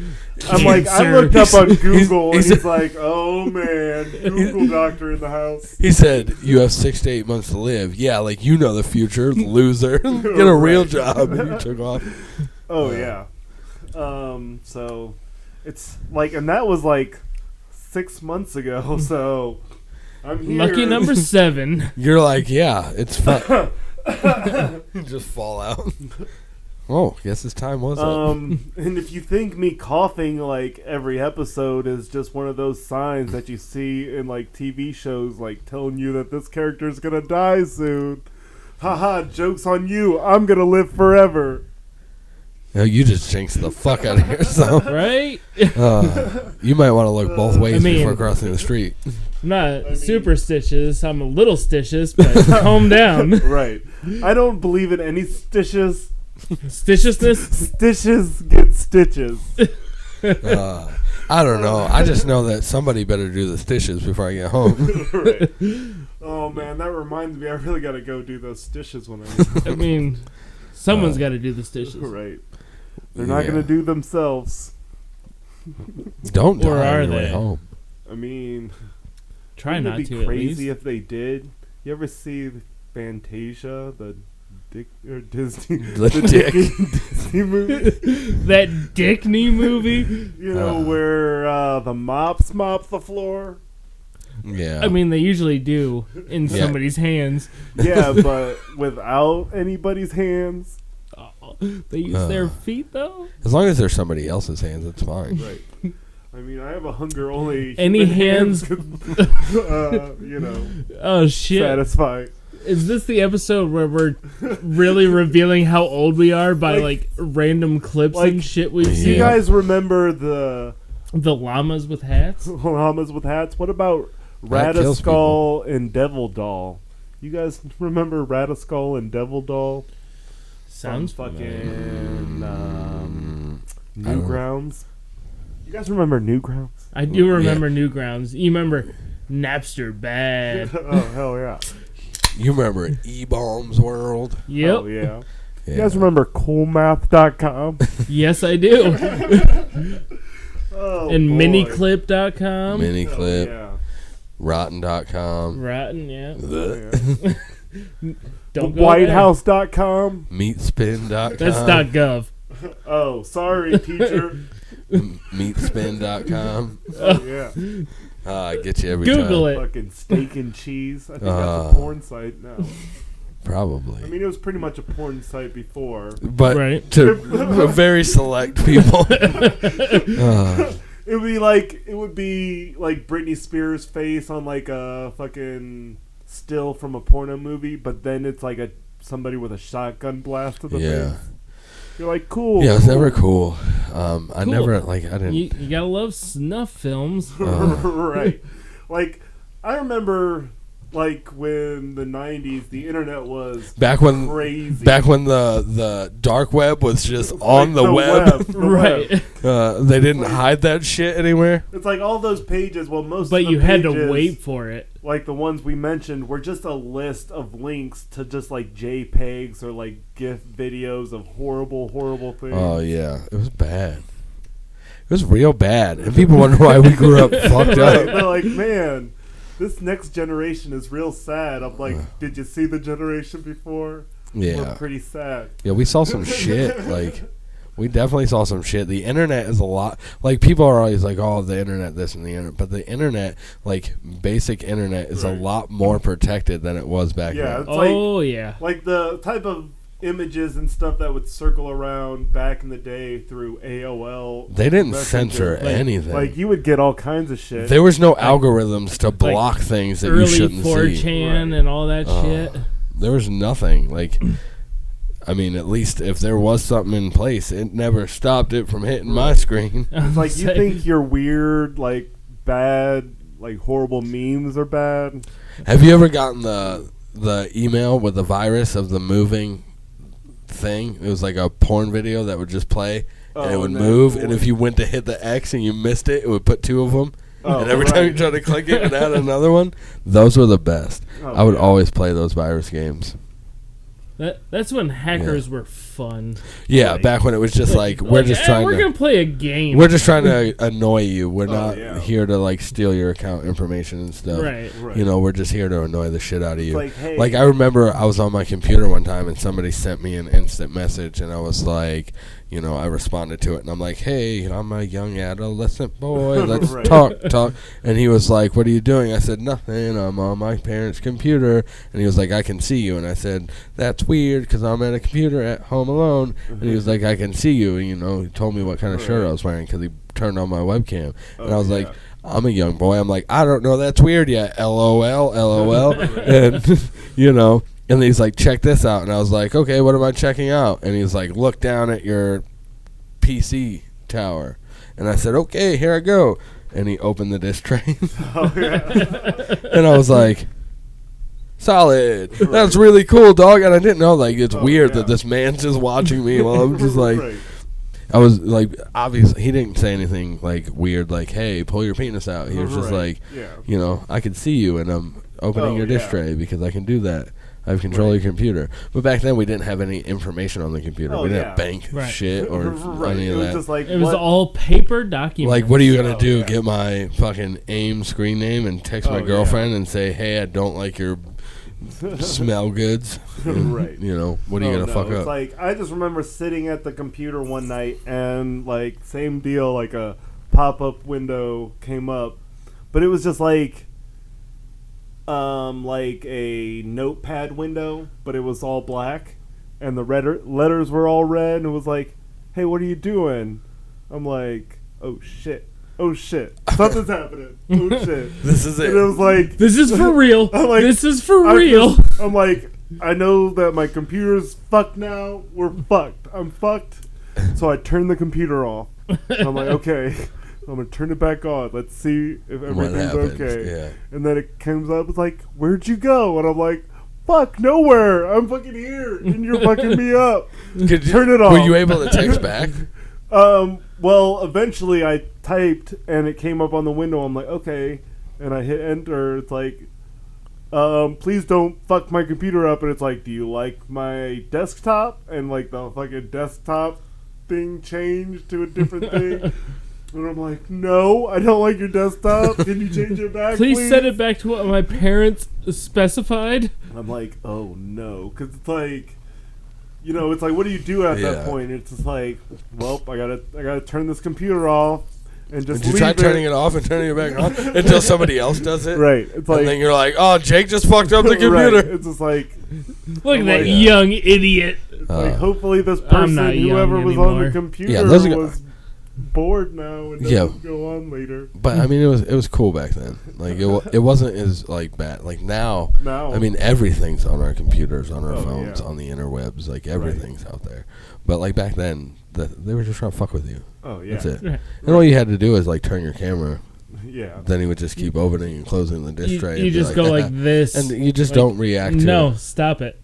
I'm like, I Cancer. looked up on Google, and he's- he's like, oh man, Google doctor in the house. He said, you have 6 to 8 months to live. Yeah, like, you know the future, loser. Get a real Right. job. And you took off. Oh yeah. So it's like, and that was like 6 months ago. So I'm here. Lucky number 7. You're like, yeah, it's fun. You just fall out. Oh, guess his time was up. And if you think me coughing like every episode is just one of those signs that you see in like TV shows, like telling you that this character is gonna die soon. Haha, joke's on you. I'm gonna live forever. No, you just jinxed the fuck out of yourself. Right? You might want to look both ways I mean- before crossing the street. I'm not mean- superstitious. I'm a little stitious, but calm down. Right. I don't believe in any stitches. Stitiousness? Stitches get stitches. I don't know. I just know that somebody better do the stitches before I get home. Right. Oh man, that reminds me. I really gotta go do those stitches when I. I mean, someone's got to do the stitches. Right. They're not Yeah. gonna do themselves. Don't Or die are on your way they? home. I mean, Try wouldn't not it be to, at crazy least. if they did. You ever see Fantasia, the Dick or Disney, The Dick. Disney movie? That Dick Knee movie? You know where the mops mop the floor? Yeah. I mean, they usually do in Yeah. somebody's hands. Yeah, but without anybody's hands. Oh, they use their feet, though? as long as there's somebody else's hands, it's fine. Right. I mean, I have a hunger only. Any human hands- could, you know, Oh, shit. satisfy. Is this the episode where we're really revealing how old we are by, Like- like like, random clips and shit we've Do seen? you guys remember the The llamas with hats? llamas with hats? What about That kills Radiskull and Devil Doll? You guys remember Radiskull and Devil Doll? Sounds From familiar. fucking I don't know. Newgrounds. You guys remember Newgrounds? I do remember Newgrounds. You remember Napster bad. Oh hell yeah! You remember E-Bombs World? Yep. Oh yeah. Yeah. You guys remember coolmath.com? Yes, I do. Oh, And boy. miniclip.com. Miniclip, Yeah. Rotten.com, Rotten, yeah. Yeah. Don't go there. WhiteHouse.com. Meatspin.com, That's .gov. Oh, sorry, teacher. Meatspin.com. Oh, yeah. I get you every Google time. it. Fucking steak and cheese. I think that's a porn site now. Probably. I mean, it was pretty much a porn site before. But Right. to very select people. It would be like Britney Spears' face on like a fucking still from a porno movie, but then it's like somebody with a shotgun blast to the Yeah. face. You're like, cool. Yeah, it was cool. never cool. I Cool. never I didn't. You gotta love snuff films. Right. Like, I remember, like, when the 90s, the internet was Back when crazy. the dark web was just on Like the web. the Right. web. They didn't hide that shit anywhere. It's like all those pages, well, most But of the you had to pages, wait for it. like the ones we mentioned, were just a list of links to just, like, JPEGs or, like, GIF videos of horrible, horrible things. Oh yeah, it was bad. It was real bad, and people wonder why we grew up fucked Right. up. They're like, man, this next generation is real sad. I'm like, did you see the generation before? We're Yeah, pretty sad. yeah, we saw some shit. Like, we definitely saw some shit. The internet is a lot. Like, people are always like, "Oh, the internet, this and the internet," but the internet, like basic internet, is a Right. lot more protected than it was back Yeah, then. it's like Oh, yeah. like the type of images and stuff that would circle around back in the day through AOL. They didn't Messenger. censor anything. Like, you would get all kinds of shit. There was no algorithms to block things that you Early shouldn't 4chan see. and all that shit. There was nothing. Like, I mean, at least if there was something in place, it never stopped it from hitting my screen. It's like, you think your weird, like, bad, like, horrible memes are bad? Have you ever gotten the email with the virus of the moving thing? It was like a porn video that would just play, and it would and then move, it and would- if you went to hit the X and you missed it, it would put two of them. Oh, And every time you right. tried to click it, it would add another one. Those were the best. Oh, I would yeah. always play those virus games. That's when hackers were fun. Yeah, Right. back when it was just like, we're just trying we're to... gonna play a game. We're just trying to annoy you. We're not yeah. here to like steal your account information and stuff. right. Right. You know, we're just here to annoy the shit out of you. Like, hey. Like, I remember I was on my computer one time and somebody sent me an instant message, and I was like, you know, I responded to it, and I'm like, hey, I'm a young adolescent boy. Let's Right. talk. And he was like, what are you doing? I said, nothing. I'm on my parents' computer. And he was like, I can see you. And I said, that's weird because I'm at a computer at home alone. And he was like, I can see you. And, you know, he told me what kind of shirt I was wearing because he turned on my webcam. And I was like, I'm a young boy. I'm like, I don't know. That's weird yet. LOL. And, you know. And he's like, check this out. And I was like, okay, what am I checking out? And he's like, look down at your PC tower. And I said, okay, here I go. And he opened the disc tray. Oh, yeah. And I was like, solid. That's really cool, dog. And I didn't know, like, it's weird that this man's just watching me while I'm just like, Right. I was like, obviously, he didn't say anything, like, weird, like, hey, pull your penis out. He was just Right. like, Yeah. you know, I can see you, and I'm opening Oh, your disc yeah. tray because I can do that. I have control of your computer. But back then, we didn't have any information on the computer. Oh, we didn't yeah. bank Right. shit or Right. any It of was that. just like, It was what? all paper documents. Like, what are you going to do? yeah. Get my fucking AIM screen name and text my Oh, girlfriend and say, hey, I don't like your smell goods? And, Right. You know, what are you Oh, going to no, fuck it's up? like, I just remember sitting at the computer one night and, like, same deal, like a pop-up window came up, but it was just like a notepad window, but it was all black, and the letters were all red, and it was like, hey, what are you doing? I'm like, oh shit, something's happening, oh shit. This is And it it. was like, this is for real. I'm like, this is for I'm real. I'm like, I know that my computer's fucked now. We're fucked. I'm fucked. So I turned the computer off. I'm like, okay, I'm gonna turn it back on. Let's see if What everything's happens? okay. Yeah. And then it comes up. It's like, where'd you go? And I'm like, fuck, nowhere. I'm fucking here, and you're fucking me up. Could you, Turn it off. Were you able to text back? Well, eventually I typed and it came up on the window. I'm like, okay, and I hit enter. It's like, please don't fuck my computer up. And it's like, do you like my desktop? And like the fucking desktop thing changed to a different thing. And I'm like, no, I don't like your desktop. Can you change it back, Please set it back to what my parents specified. I'm like, oh no, because it's like, you know, it's like, what do you do at Yeah. that point? It's just like, well, I gotta turn this computer off and just Did you leave try turning it off and turning it back on until somebody else does it? Right. It's like, And then you're like, oh, Jake just fucked up the right. computer. It's just like, Look at I'm that like- young idiot. like, hopefully this I'm person, not young whoever was on the anymore. computer, Yeah, those are was bored now and doesn't go on later. But I mean, it was cool back then. Like it wasn't as like bad. Like now, I mean, everything's on our computers, on our phones, on the interwebs. Like everything's out there. But like back then, they were just trying to fuck with you. Oh yeah, that's it. Right. And all you had to do is like turn your camera. Yeah. Then he would just keep opening and closing the disk tray. You just go like this, and you just don't react to it. No, stop it.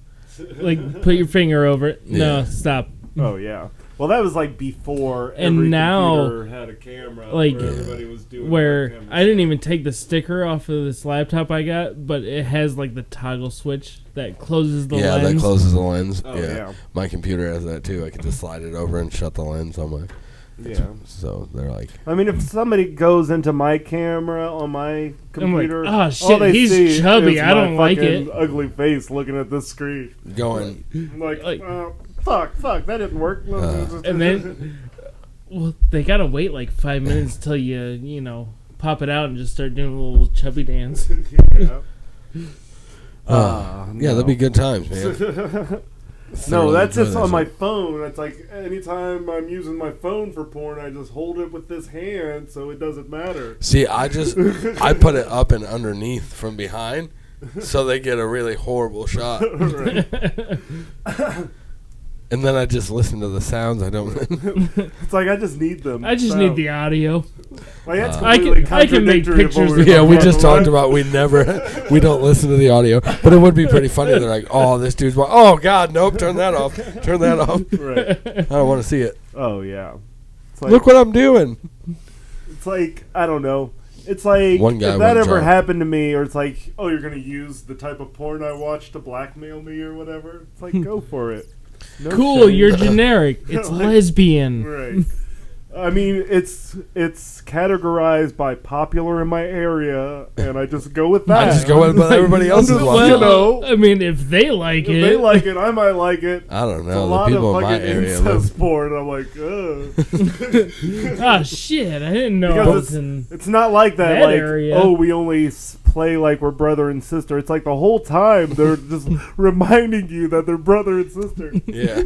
Like put your finger over it. No, stop. Oh yeah. Well, that was like before and every now, computer had a camera. Like where everybody was doing where I didn't even take the sticker off of this laptop I got, but it has like the toggle switch that closes the lens. Yeah, that closes the lens. Oh, yeah. My computer has that too. I can just slide it over and shut the lens on my. Yeah. So they're like. I mean, if somebody goes into my camera on my computer, I'm like, oh shit, all they he's see chubby. is I don't my like fucking it. ugly face looking at this screen. Going. Like fuck, that didn't work. And then, well, they gotta wait like 5 minutes till you pop it out and just start doing a little chubby dance. Yeah. Yeah, that'd be good times, man. No, that's just on my phone. It's like anytime I'm using my phone for porn, I just hold it with this hand, so it doesn't matter. See, I put it up and underneath from behind, so they get a really horrible shot. And then I just listen to the sounds. I don't. It's like I just need them. I just need the audio. Like that's completely I can make pictures. Yeah, we just talked about we don't listen to the audio, but it would be pretty funny. They're like, oh, this dude's, oh god, nope, turn that off, turn that off. Right. I don't want to see it. Oh yeah. It's like, look what I'm doing. It's like I don't know. It's like one guy if that ever happened to me, or it's like, oh, you're gonna use the type of porn I watch to blackmail me or whatever. It's like go for it. No cool, shame. you're generic. It's like, lesbian. Right. I mean, it's categorized by popular in my area, and I just go with that. I just go with what everybody else is watching. Well, I mean, if they like it. If they like it, I might like it. I don't know. It's a lot of fucking incest porn. I'm like, ugh. Ah, shit, I didn't know. Because it's not like that like, area. Oh, we only play like we're brother and sister. It's like the whole time they're just reminding you that they're brother and sister. Yeah.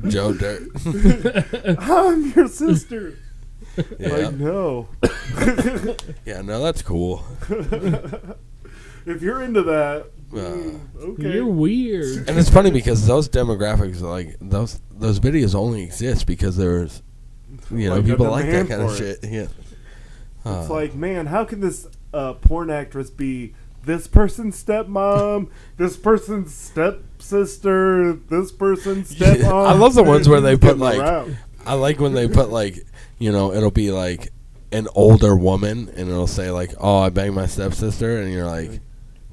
Joe Dirt. I'm your sister. Yeah. Like, no. Yeah, no, that's cool. If you're into that, okay. You're weird. And it's funny because those demographics, like those videos only exist because there's, like people like that kind of shit. Yeah. It's like, man, how can this porn actress be this person's stepmom, this person's stepsister, this person's stepmom? I love the ones where they put like. I like when they put like, it'll be like an older woman and it'll say like, oh, I banged my stepsister, and you're like,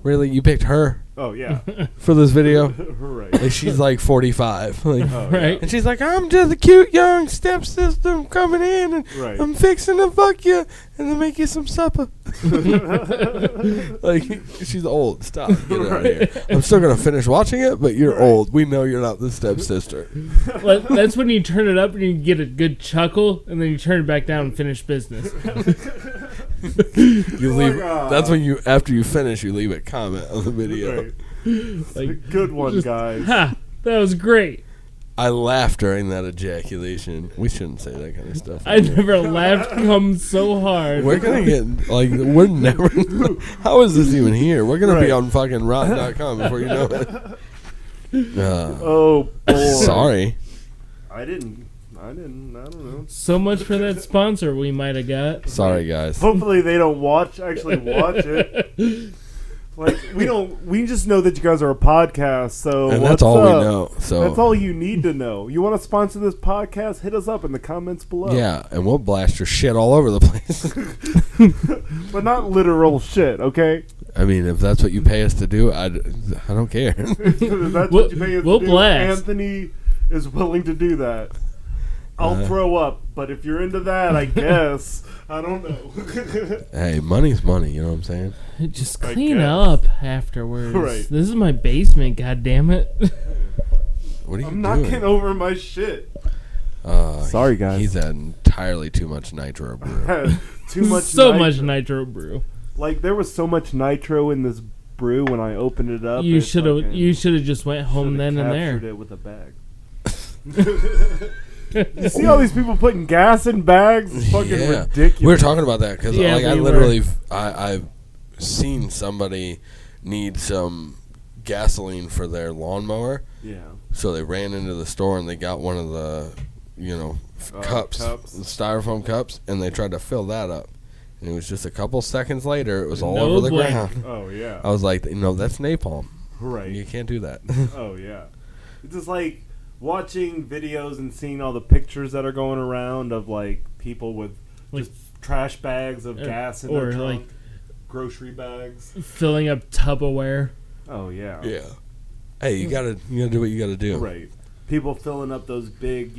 really, you picked her? Oh yeah. For this video? Right. Like she's like 45. Like, right. And she's like, I'm just a cute young stepsister coming in and I'm fixing to fuck you and then make you some supper. Like, she's old. Stop. Get out of here. I'm still going to finish watching it, but you're old. We know you're not the stepsister. That's when you turn it up and you get a good chuckle, and then you turn it back down and finish business. You leave. That's when you, after you finish, you leave a comment on the video. Right. Like, good one, guys. Ha! That was great. I laughed during that ejaculation. We shouldn't say that kind of stuff. I never laughed come so hard. We're gonna get like we're never. How is this even here? We're gonna be on fucking rotten.com before you know it. Oh boy. Sorry. I don't know. So much for that sponsor we might have got. Sorry, guys. Hopefully they don't actually watch it. Like we just know that you guys are a podcast, so and that's all we know. So that's all you need to know. You want to sponsor this podcast? Hit us up in the comments below. Yeah, and we'll blast your shit all over the place. But not literal shit, okay? I mean, if that's what you pay us to do, I don't care. If that's what you pay us to do, blast. Anthony is willing to do that. I'll throw up, but if you're into that, I guess. I don't know. Hey, money's money, you know what I'm saying? Just clean up afterwards. Right. This is my basement, goddammit. What are you I'm doing? knocking over my shit. Sorry, guys. He's had entirely too much nitro brew. Too much so nitro. much nitro brew. Like, there was so much nitro in this brew when I opened it up. You should have just went home then and there. Captured it with a bag. You see all these people putting gas in bags? It's fucking ridiculous. We were talking about that because Yeah, I we literally I've seen somebody need some gasoline for their lawnmower, Yeah. so they ran into the store and they got one of the cups, styrofoam cups, and they tried to fill that up. And it was just a couple seconds later, it was all No over the bueno. ground. Oh, yeah. I was like, that's napalm. Right. You can't do that. Oh, yeah. It's just like watching videos and seeing all the pictures that are going around of, like, people with Like- just trash bags of gas in their or, trunk. like, grocery bags. Filling up Tupperware. Oh, yeah. Yeah. Hey, you gotta do what you gotta do. Right. People filling up those big,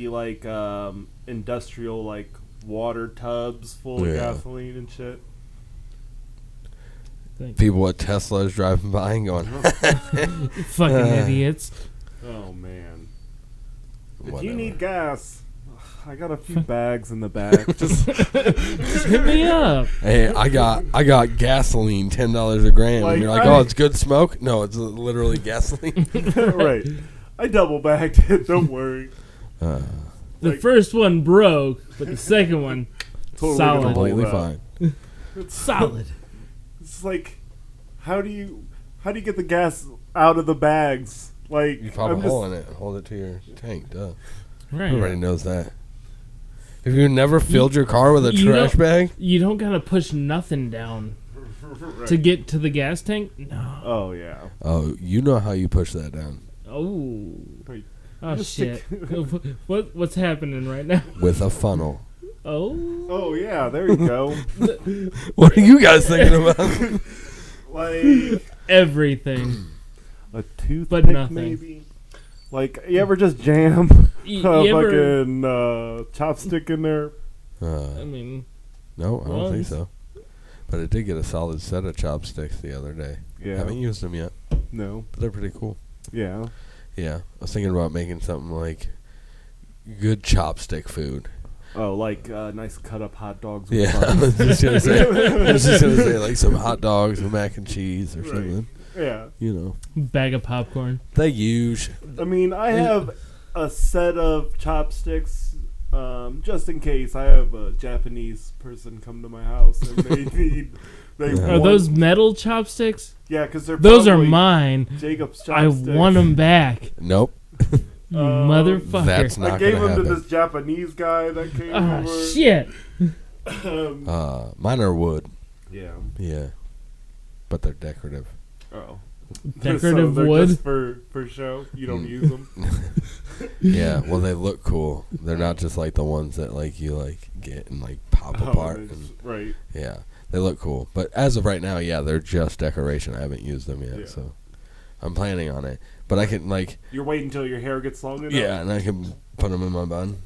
industrial, like, water tubs full of gasoline and shit. People with Teslas driving by and going, Fucking idiots. Oh, man. If Whatever. you need gas, I got a few bags in the back. Just Hit me up. hey, I got gasoline, $10 a gram. Like, and you're like, oh, it's good smoke? No, it's literally gasoline. right. I double bagged it. Don't worry. The first one broke, but the second one, Totally solid. gonna Completely hold up. fine. Solid. It's like, how do you get the gas out of the bags? Like, You pop a hole in it and hold it to your tank. Duh. Right. Everybody knows that. Have you never filled your car with a you trash don't- bag? You don't gotta push nothing down to get to the gas tank. No. Oh yeah. Oh, you know how you push that down. Oh. Right. Oh Just shit. What's happening right now? With a funnel. Oh. Oh yeah. There you go. What are you guys thinking about? Like Everything. a toothpick, But nothing. maybe. Like, you ever just jam You a ever- fucking chopstick in there? I mean, No, I don't think Once. so. But I did get a solid set of chopsticks the other day. Yeah. Haven't used them yet, No. but they're pretty cool. Yeah. Yeah, I was thinking about making something like good chopstick food. Oh, like nice cut up hot dogs. With Yeah, I buns. was just gonna say like some hot dogs with mac and cheese or Right. something. Yeah. You know, bag of popcorn. they use. I mean, I have a set of chopsticks just in case I have a Japanese person come to my house and they need. They Yeah. Are want- those metal chopsticks? Yeah, because they're Those are probably mine. Jacob's I chopsticks. want them back. Nope, You motherfucker. that's I not gave gonna them to happen. this Japanese guy that came Ah, over. shit. Mine are wood. Yeah. Yeah, but they're decorative. Oh. Decorative so they're wood. Just for show. You don't use them. Yeah, well, they look cool. They're not just like the ones that like you like get and like pop apart. And, Right. yeah, they look cool. But as of right now, yeah, they're just decoration. I haven't used them yet, Yeah. so I'm planning on it. But I can like, You're waiting until your hair gets long enough. yeah, and I can put them in my bun.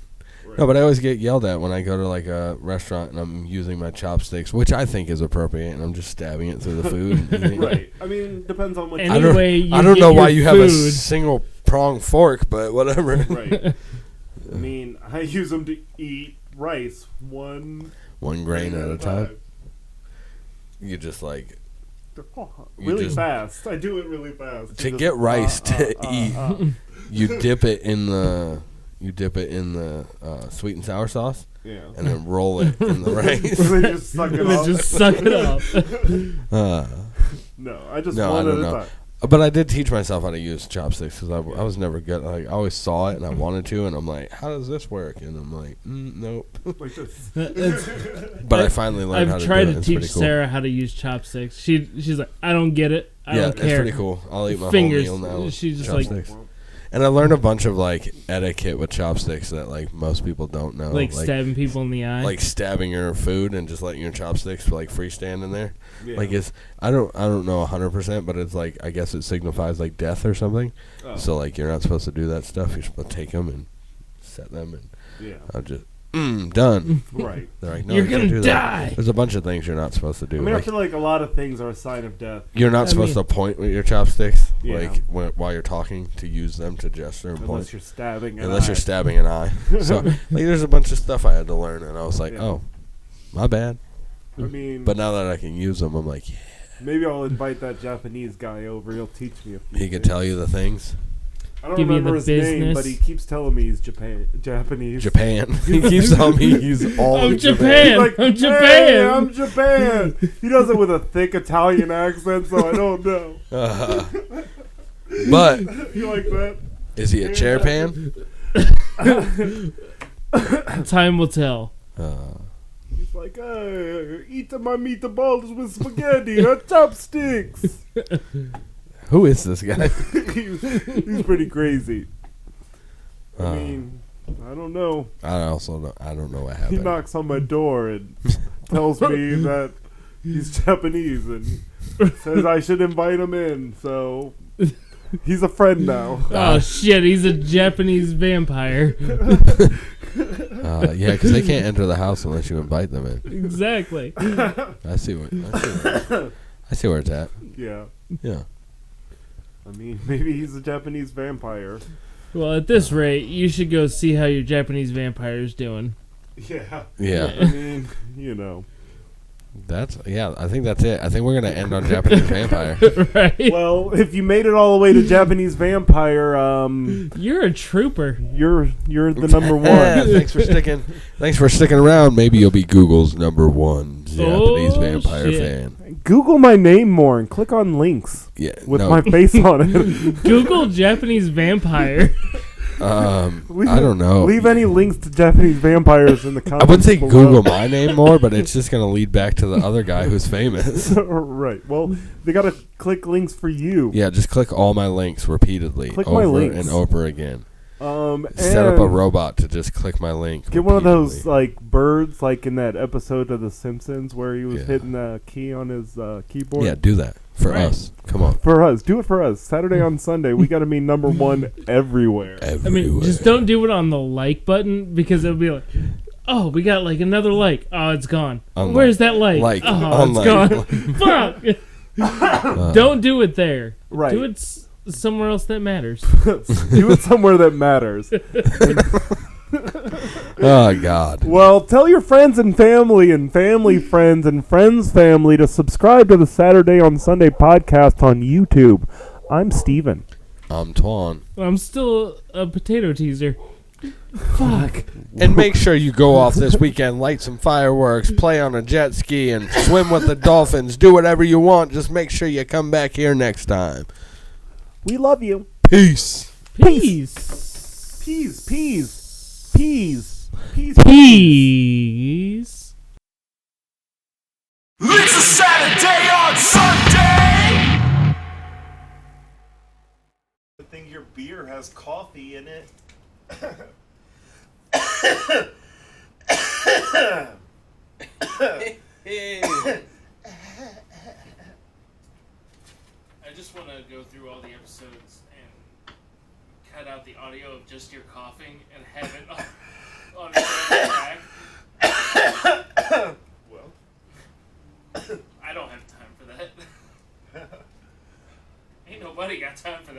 Right. No, but I always get yelled at when I go to like a restaurant and I'm using my chopsticks, which I think is appropriate, and I'm just stabbing it through the food. And eating it. Right. I mean, depends on what. And- I don't, Anyway, you I don't get know your why you have a food. single prong fork, but whatever. Right. I mean, I use them to eat rice one One grain at a time. You just like Really just- fast. I do it really fast. to Just, get rice to eat. uh. You dip it in the sweet and sour sauce, Yeah. and then roll it in the rice. So they just suck it And then off. just suck it up. No, I just No, I one at don't a know. time. But I did teach myself how to use chopsticks because I was never good. Like, I always saw it and I wanted to, and I'm like, how does this work? And I'm like, nope. Like this. But I finally learned how I've to tried do it. to It's teach pretty cool. Sarah how to use chopsticks. She's like, I don't get it. I Yeah, don't it's care. pretty cool. I'll eat my Fingers. whole meal now. With She's just like- chopsticks. And I learned a bunch of like etiquette with chopsticks that like most people don't know. Like stabbing people in the eye. like stabbing your food and just letting your chopsticks like freestand in there. Yeah. Like it's I don't know 100%, but it's like I guess it signifies like death or something. Oh, So like you're not supposed to do that stuff. You're supposed to take them and set them and yeah. I'll just done. Right. They're like, no, You're you can't gonna do die. that. There's a bunch of things you're not supposed to do. I mean, I like, feel like a lot of things are a sign of death. you're not I supposed mean- to point with your chopsticks, Yeah. like while you're talking, to use them to gesture and point. Unless you're stabbing an Unless eye. you're stabbing an eye. So like, there's a bunch of stuff I had to learn, and I was like, Yeah. oh, my bad. I mean, But now that I can use them, I'm like, yeah. maybe I'll invite that Japanese guy over. He'll teach me a few He could things. tell you the things. I don't give you remember the his name, but business. he keeps telling me he's Japanese. Japan. He keeps telling me he's all I'm of Japan. He's like, I'm "Hey, Japan." I'm Japan. He does it with a thick Italian accent, so I don't know. But You like that? is he a chairpan? Time will tell. He's like, eat my meatballs with spaghetti or chopsticks. Who is this guy? He's pretty crazy. I Uh, mean, I don't know. I don't know what He happened. knocks on my door and tells me that he's Japanese and says I should invite him in. So he's a friend now. Oh shit, he's a Japanese vampire. Yeah, because they can't enter the house unless you invite them in. Exactly. I see where it's at. Yeah. Yeah. I mean, maybe he's a Japanese vampire. Well, at this rate, you should go see how your Japanese vampire's doing. Yeah. Yeah. I mean, you know. I think that's it. I think we're gonna end on Japanese vampire. Right? Well, if you made it all the way to Japanese vampire, You're a trooper. you're the number one. Thanks for sticking around. Maybe you'll be Google's #1 Japanese vampire shit. fan. Google my name more and click on links Yeah. with no, my face on it. Google Japanese vampire. I don't know. Leave any links to Japanese vampires in the I comments. wouldn't say below. Google my name more, but it's just gonna lead back to the other guy who's famous. Right. Well, they gotta click links for you. Yeah, just click all my links repeatedly Click my over links. and over again. And Set up a robot to just click my link. Get one of those repeatedly. like birds, like in that episode of The Simpsons where he was Yeah. hitting the key on his keyboard. Yeah, do that for Right. us. Come on. For us, do it for us. Saturday on Sunday, we got to be #1 everywhere. I mean, just don't do it on the like button because it'll be like, oh, we got like another like. Oh, it's gone. Unlike. Where's that like? Like. Oh, Unlike. it's gone. Fuck. Don't do it there. Right. Do it somewhere else that matters. Do it somewhere that matters. Oh God. Well, tell your friends and family friends and friends family to subscribe to the Saturday on Sunday podcast on YouTube. I'm Steven. I'm Twan. I'm still a potato teaser. Fuck. And make sure you go off this weekend, light some fireworks, play on a jet ski, and swim with the dolphins. Do whatever you want. Just make sure you come back here next time. We love you. Peace. Peace. Peas. Peas. Peace. It's a Saturday on Sunday. I think your beer has coffee in it. I just want to go through all the episodes and cut out the audio of just your coughing and have it on a track. Well, I don't have time for that. Ain't nobody got time for that.